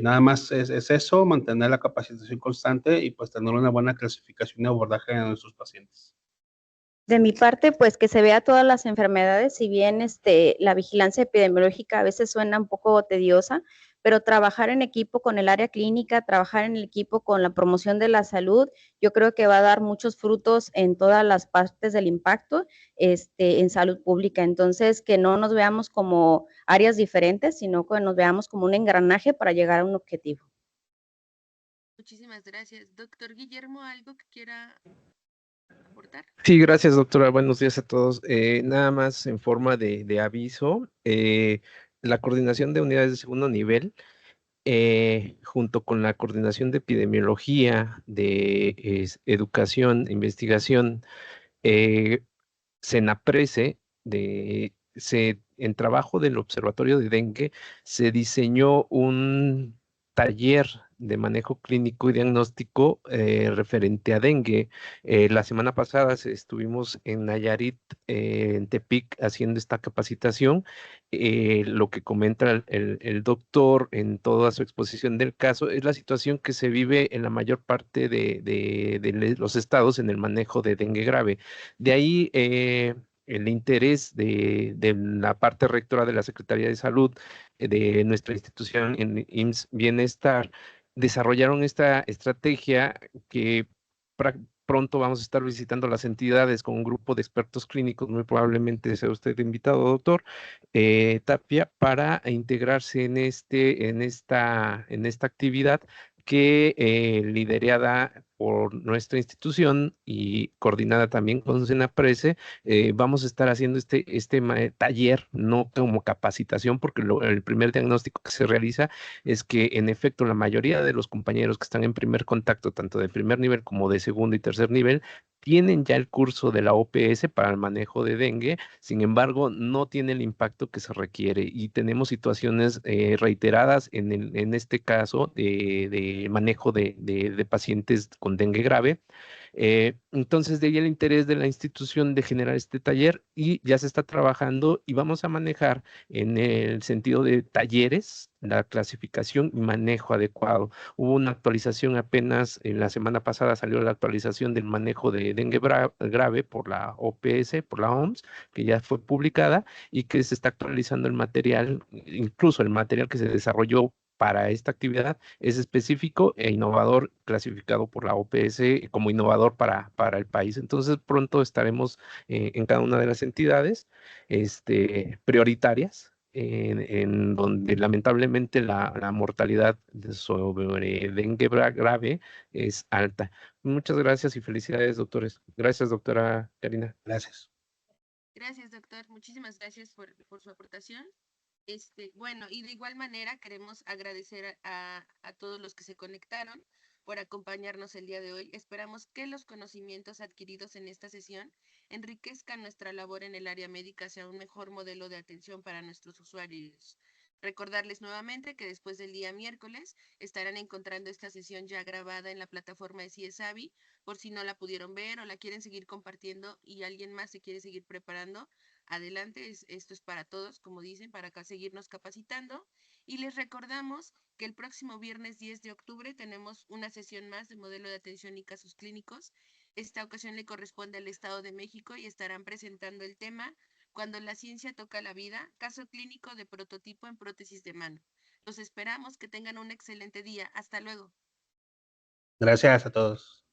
Speaker 5: nada más es eso, mantener la capacitación constante y pues tener una buena clasificación y abordaje de nuestros pacientes.
Speaker 4: De mi parte, pues que se vea todas las enfermedades, si bien la vigilancia epidemiológica a veces suena un poco tediosa, pero trabajar en equipo con el área clínica, trabajar en el equipo con la promoción de la salud, yo creo que va a dar muchos frutos en todas las partes del impacto en salud pública. Entonces, que no nos veamos como áreas diferentes, sino que nos veamos como un engranaje para llegar a un objetivo.
Speaker 1: Muchísimas gracias. Doctor Guillermo, ¿algo que quiera aportar?
Speaker 7: Sí, gracias, doctora. Buenos días a todos. Nada más en forma de aviso, la coordinación de unidades de segundo nivel, junto con la coordinación de epidemiología, de educación, investigación, eh, Senaprece, en trabajo del Observatorio de Dengue, se diseñó un taller de manejo clínico y diagnóstico referente a dengue. La semana pasada estuvimos en Nayarit, en Tepic, haciendo esta capacitación. Lo que comenta el doctor en toda su exposición del caso es la situación que se vive en la mayor parte de los estados en el manejo de dengue grave. De ahí el interés de la parte rectora de la Secretaría de Salud de nuestra institución en IMSS Bienestar, desarrollaron esta estrategia que pronto vamos a estar visitando las entidades con un grupo de expertos clínicos, muy probablemente sea usted invitado, doctor Tapia, para integrarse en esta actividad que liderada por nuestra institución y coordinada también con Senaprece, vamos a estar haciendo taller, no como capacitación, porque el primer diagnóstico que se realiza es que en efecto la mayoría de los compañeros que están en primer contacto, tanto de primer nivel como de segundo y tercer nivel, tienen ya el curso de la OPS para el manejo de dengue, sin embargo, no tiene el impacto que se requiere y tenemos situaciones reiteradas en este caso de manejo de pacientes con dengue grave. Entonces, de ahí el interés de la institución de generar este taller y ya se está trabajando y vamos a manejar en el sentido de talleres, la clasificación y manejo adecuado. Hubo una actualización apenas, en la semana pasada salió la actualización del manejo de dengue grave por la OPS, por la OMS, que ya fue publicada y que se está actualizando el material, incluso el material que se desarrolló para esta actividad es específico e innovador, clasificado por la OPS como innovador para el país. Entonces, pronto estaremos en cada una de las entidades prioritarias, en donde lamentablemente la mortalidad sobre dengue grave es alta. Muchas gracias y felicidades, doctores. Gracias, doctora Karina.
Speaker 5: Gracias.
Speaker 1: Gracias, doctor. Muchísimas gracias por su aportación. Bueno, y de igual manera queremos agradecer a todos los que se conectaron por acompañarnos el día de hoy. Esperamos que los conocimientos adquiridos en esta sesión enriquezcan nuestra labor en el área médica hacia un mejor modelo de atención para nuestros usuarios. Recordarles nuevamente que después del día miércoles estarán encontrando esta sesión ya grabada en la plataforma de CIESAVI, por si no la pudieron ver o la quieren seguir compartiendo y alguien más se quiere seguir preparando. Adelante, esto es para todos, como dicen, para acá seguirnos capacitando. Y les recordamos que el próximo viernes 10 de octubre tenemos una sesión más de modelo de atención y casos clínicos. Esta ocasión le corresponde al Estado de México y estarán presentando el tema Cuando la ciencia toca la vida, caso clínico de prototipo en prótesis de mano. Los esperamos, que tengan un excelente día. Hasta luego.
Speaker 5: Gracias a todos.